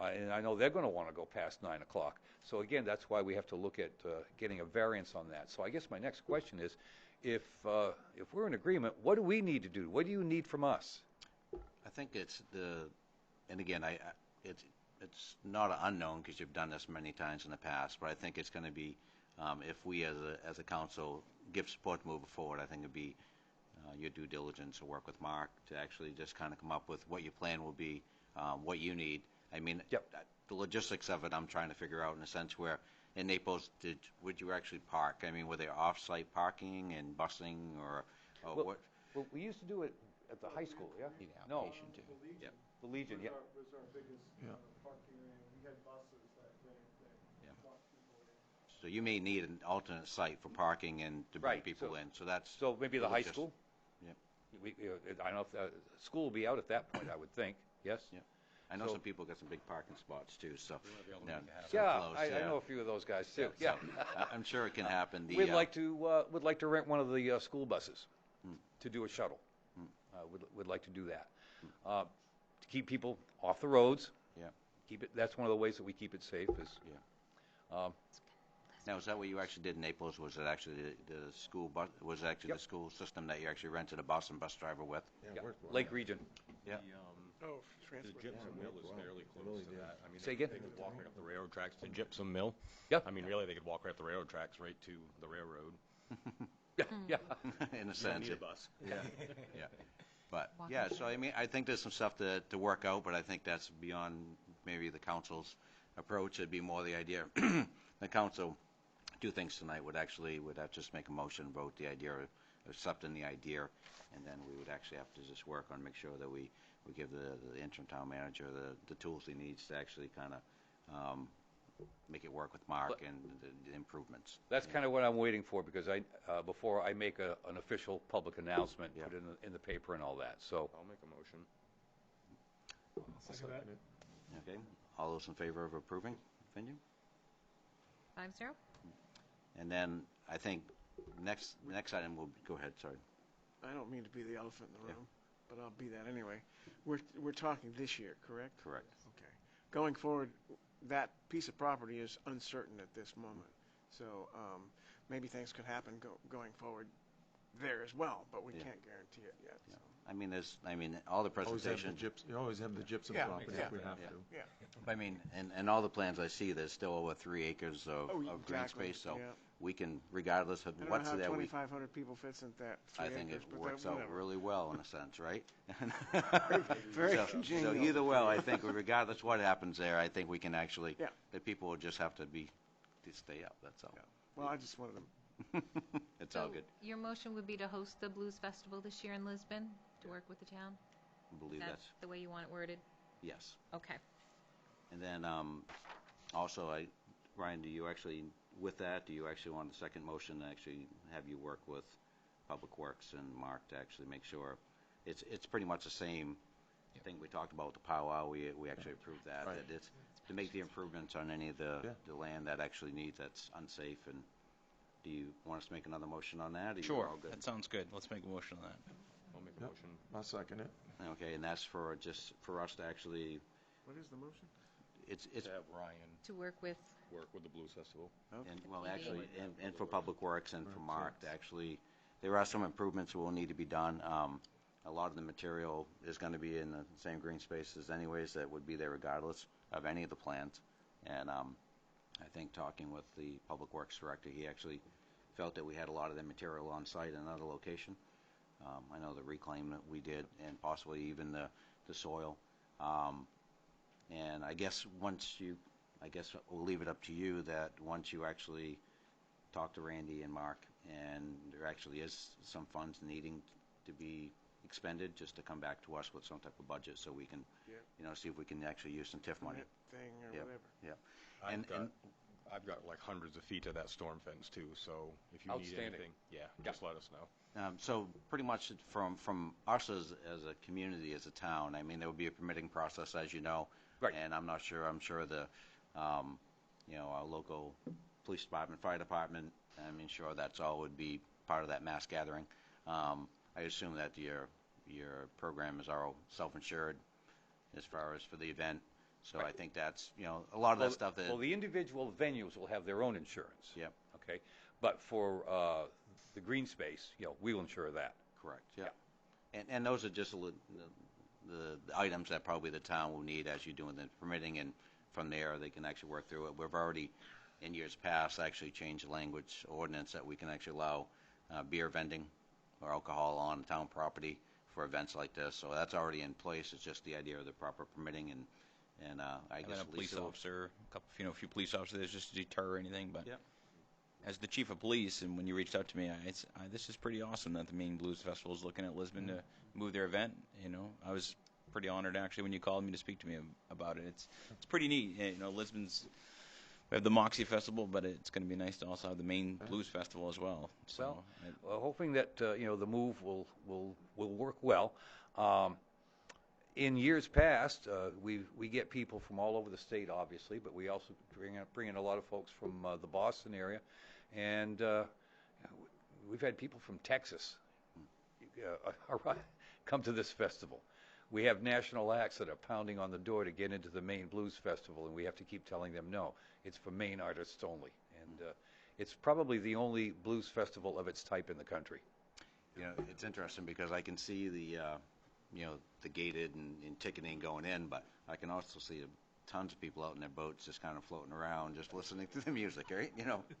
and I know they're going to want to go past 9 o'clock. So again, that's why we have to look at getting a variance on that. So I guess my next question is, if we're in agreement, what do we need to do? What do you need from us? I think it's and again, it's not an unknown because you've done this many times in the past, but I think it's going to be, if we as a council give support moving forward, I think it'd be your due diligence to work with Mark to actually just kind of come up with what your plan will be, what you need. I mean, Yep. The logistics of it, I'm trying to figure out in a sense where in Naples, would you actually park? I mean, were there off-site parking and busing or Well, what? Well, we used to do it at the high school, yeah? Need an No, application too. Yep. the Legion, yeah. Was our biggest Yeah. parking area. We had buses that Yeah. brought people in. So you may need an alternate site for parking and to bring Right, people so- in. So that's So maybe the high just- school? Yep. I don't know if the school will be out at that point, I would think, yes? Yep. I know So- some people got some big parking spots too. So yeah, Yeah, close, I know a few of those guys too, yeah. I'm sure it can happen. We'd like to rent one of the school buses to do a shuttle. Would like to do that. To keep people off the roads. Yeah. That's one of the ways that we keep it safe is. Yeah. Now, is that what you actually did in Naples? Was it actually the school bus? Was it actually Yep. the school system that you actually rented a bus and bus driver with? Yeah, Lake Region. Yeah. Oh, The transport. gypsum mill is fairly close to that. I mean, Say they again? could walk right up the railroad tracks to gypsum mill. Yeah. I mean, really, they could walk right up the railroad tracks right to the railroad. Yeah, yeah. In a You don't sense. need a bus. Yeah. Yeah. But yeah, so I mean, I think there's some stuff to work out, but I think that's beyond maybe the council's approach. It'd be more the idea. The council, two things tonight would have to just make a motion, vote the idea, or accepting the idea, and then we would actually have to just work on make sure that we give the interim town manager the tools he needs to actually kind of make it work with Mark and the improvements. That's kind of what I'm waiting for, because before I make an official public announcement, Yeah. put it in the paper and all that, so. I'll make a motion. Second that. Okay, all those in favor of approving? Opinion? 5-0. And then I think next item will go ahead. Sorry. I don't mean to be the elephant in the Yeah. room, but I'll be that anyway. We're talking this year, correct? Correct. Okay. Going forward, that piece of property is uncertain at this moment. So maybe things could happen going forward there as well, but we Yeah. can't guarantee it yet. Yeah. I mean, all the Always have the presentations. gypsum, you always have the gypsum Yeah, property yeah. if we have Yeah. to. Yeah. I mean, and all the plans I see, there's still over 3 acres of green Exactly, space. So yeah. we can, regardless of I don't what's know how there, 2,500 people fits in that 3 I acres, think it but works that, out whatever. really well in a sense, right? Very so congenial. either way, I think regardless what happens there, I think we can actually, Yeah. the people will just have to stay up. That's all. Yeah. Well, I just wanted to. It's all So good. your motion would be to host the Blues Festival this year in Lisbon, to work with the town? I believe That's that's, the way you want it worded? yes. Okay. And then also, Ryan, do you actually, with that, do you actually want the second motion to actually have you work with Public Works and Mark to actually make sure, it's pretty much the same thing we talked about with the powwow, we actually approved that, Right. that it's to make the improvements on any of the Yeah. land that actually needs, that's unsafe, and do you want us to make another motion on that? or you're Sure, all good? that sounds good. Let's make a motion on that. I'll make a Yep. motion. I'll second it. Okay, and that's for us to actually, What is the motion? it's, To have Ryan To work with, work with the Blues Festival. and, well, PBA. actually, and for Public Works and for Right, Mark, so to actually, there are some improvements that will need to be done. A lot of the material is going to be in the same green spaces anyways, that would be there regardless of any of the plans. And I think talking with the Public Works Director, he actually felt that we had a lot of the material on site in another location. I know the reclaim that we did, and possibly even the soil. And I guess once you I guess we'll leave it up to you that once you actually talk to Randy and Mark, and there actually is some funds needing to be expended, just to come back to us with some type of budget so we can, see if we can actually use some TIF money. Thing or Yep, whatever. yep. I've got like hundreds of feet of that storm fence too, so if you need Outstanding. anything, just let us know. So pretty much from us as a community, as a town, I mean, there would be a permitting process, as you know. Right. And I'm sure the, our local police department, fire department, sure that's all would be part of that mass gathering. I assume that your program is all self-insured as far as for the event. So Right. I think that's, a lot of that stuff that. Well, the individual venues will have their own insurance. Yep. Okay? But for the green space, we will insure that. Correct, yeah. And those are just the items that probably the town will need as you're doing the permitting, and from there, they can actually work through it. We've already, in years past, actually changed the language ordinance that we can actually allow beer vending or alcohol on town property for events like this. So that's already in place. It's just the idea of the proper permitting, and I guess a police Lisa will- officer, a few police officers, just to deter anything. But Yep. as the chief of police, and when you reached out to me, this is pretty awesome that the Maine Blues Festival is looking at Lisbon to move their event. I was pretty honored actually when you called me to speak to me about it. It's pretty neat. Lisbon's, we have the Moxie Festival, but it's going to be nice to also have the Maine Blues Festival as well. So Well, hoping that the move will work well. In years past, we get people from all over the state, obviously, but we also bring in a lot of folks from the Boston area, and we've had people from Texas come to this festival. We have national acts that are pounding on the door to get into the Maine Blues Festival, and we have to keep telling them, no, it's for Maine artists only. And it's probably the only blues festival of its type in the country. It's interesting because I can see the gated and ticketing going in, but I can also see tons of people out in their boats just kind of floating around, just listening to the music, right?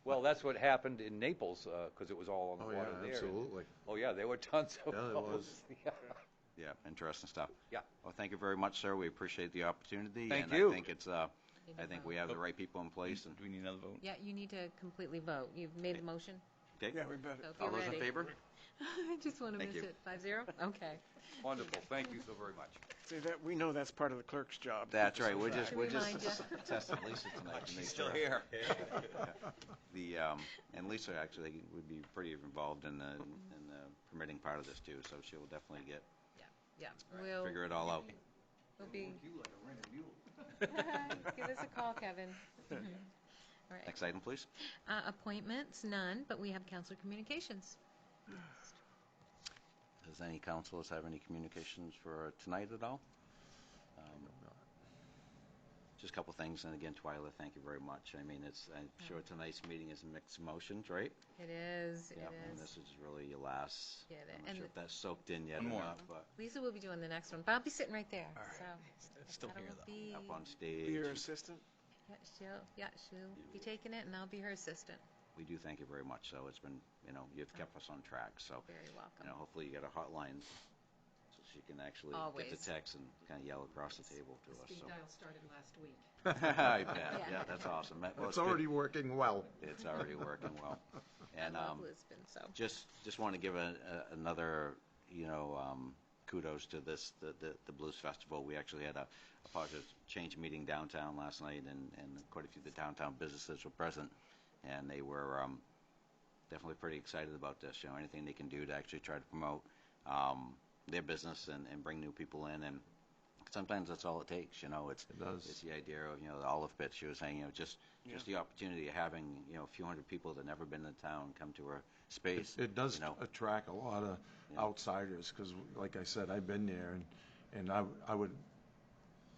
Well, that's what happened in Naples because it was all on the water there. Absolutely. There were tons of Yeah, there boats. was. Yeah, interesting stuff. Yeah. Well, thank you very much, sir. We appreciate the opportunity. Thank and you. I think I think we have the right people in place. And do we need another vote? Yeah, you need to completely vote. You've made the motion. okay. Yeah, we better. So if All you're those in ready. favor? I just want to Thank miss you. it. 5-0? Okay. Wonderful. Thank you so very much. See, that we know that's part of the clerk's job. That's right. We're just Remind ya. testing Lisa tonight to make sure. here. And Lisa actually would be pretty involved in the permitting part of this too, so she'll definitely Yeah. We'll figure it all out. be. Give us a call, Kevin. All right. Next item, please. Appointments, none, but we have council communications. Does any councilors have any communications for tonight at all? Just a couple things, and again, Twyla, thank you very much. I'm sure tonight's meeting is mixed emotions, right? It is. Yeah, and this is really your last. Yeah, I'm not and sure if that's soaked in yet or One more. not, but Lisa will be doing the next one, but I'll be sitting right there. So Still that'll here, though. be- up on stage. Be your assistant? Yeah, she'll be taking it, and I'll be her assistant. We do thank you very much. So it's been, you've kept us on track. So, Very welcome. hopefully you get a hotline so she can actually get Always. the text and kind of yell across the table to us. So. dial started last week. I bet. Yeah. Yeah, that's awesome. Well, It's good. already working well. It's already working well. And I love Lisbon, so. just want to give another kudos to the Blues Festival. We actually had a positive change meeting downtown last night, and quite a few of the downtown businesses were present, and they were definitely pretty excited about this. Anything they can do to actually try to promote their business and bring new people in, and sometimes that's all it takes. It does. It's the idea of the olive pit she was saying. Just the opportunity of having a few hundred people that never been in town come to her space. It does attract a lot of outsiders because, like I said, I've been there, and I would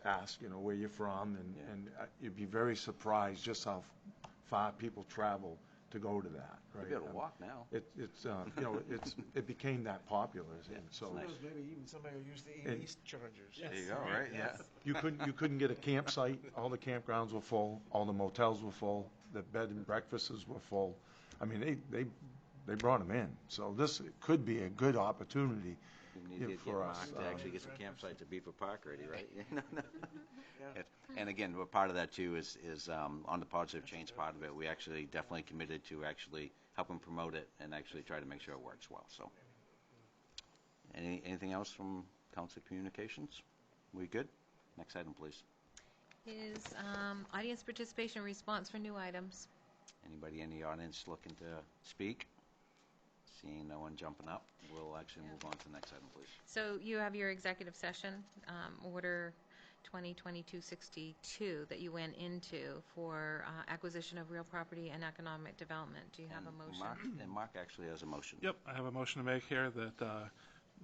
ask, where you're from, and you'd be very surprised just how far people travel to go to that. Right? You'll be able to walk now. It became that popular, and so it's nice. Maybe even somebody will use the And- EV chargers. There you go, right? Yeah. you couldn't get a campsite. All the campgrounds were full. All the motels were full. The bed and breakfasts were full. I mean, they brought them in. So this could be a good opportunity You need Yeah, to get for Mark us, to actually get some campsites at Beaver Park ready, right? Yeah. And again, well, part of that too is on the positive change part of it, we actually definitely committed to actually helping promote it and actually try to make sure it works well, so. Anything else from Council Communications? We good? Next item, please. Is audience participation response for new items. Anybody in the audience looking to speak? Seeing no one jumping up, we'll actually move on to the next item, please. So you have your executive session, Order 2022-62, that you went into for acquisition of real property and economic development. Do you have a motion? Mark actually has a motion. Yep, I have a motion to make here that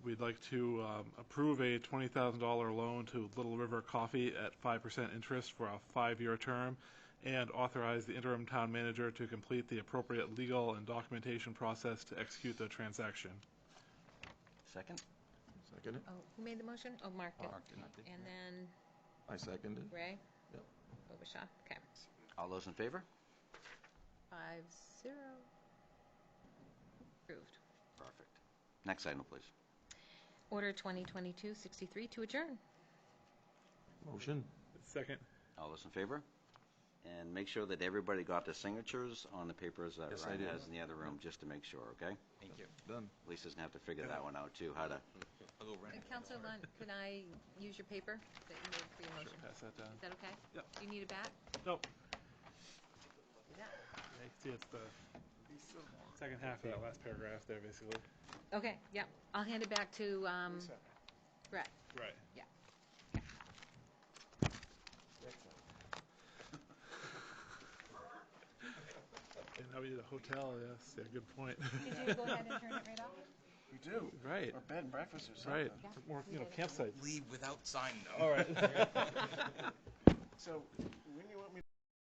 we'd like to approve a $20,000 loan to Little River Coffee at 5% interest for a 5-year term, and authorize the interim town manager to complete the appropriate legal and documentation process to execute the transaction. Second? Second. Oh, who made the motion? Oh, Mark did. Mark did. And then I seconded. Ray? Yep. Obasha. Okay. All those in favor? 5-0. Approved. Perfect. Next item, please. Order 2022-63 to adjourn. Motion. Second. All those in favor? And make sure that everybody got the signatures on the papers that Yes, I Ryan did. has in the other room, just to make sure, okay? Thank you. Done. Lisa's gonna have to figure that one out too, how to, I'll go rent it. Councilor Lunt, could I use your paper that you made for your motion? Pass that down. Is that okay? Yep. Do you need it back? Nope. Yeah. See, it's the second half of that last paragraph there, basically. Okay, yeah. I'll hand it back to Brett. Right. Yeah. And now we need a hotel, yes. Yeah, good point. Did you go ahead and turn it right off? We do. Right. Or bed and breakfast or something. Right. More, campsites. Leave without sign, though. All right. So when you want me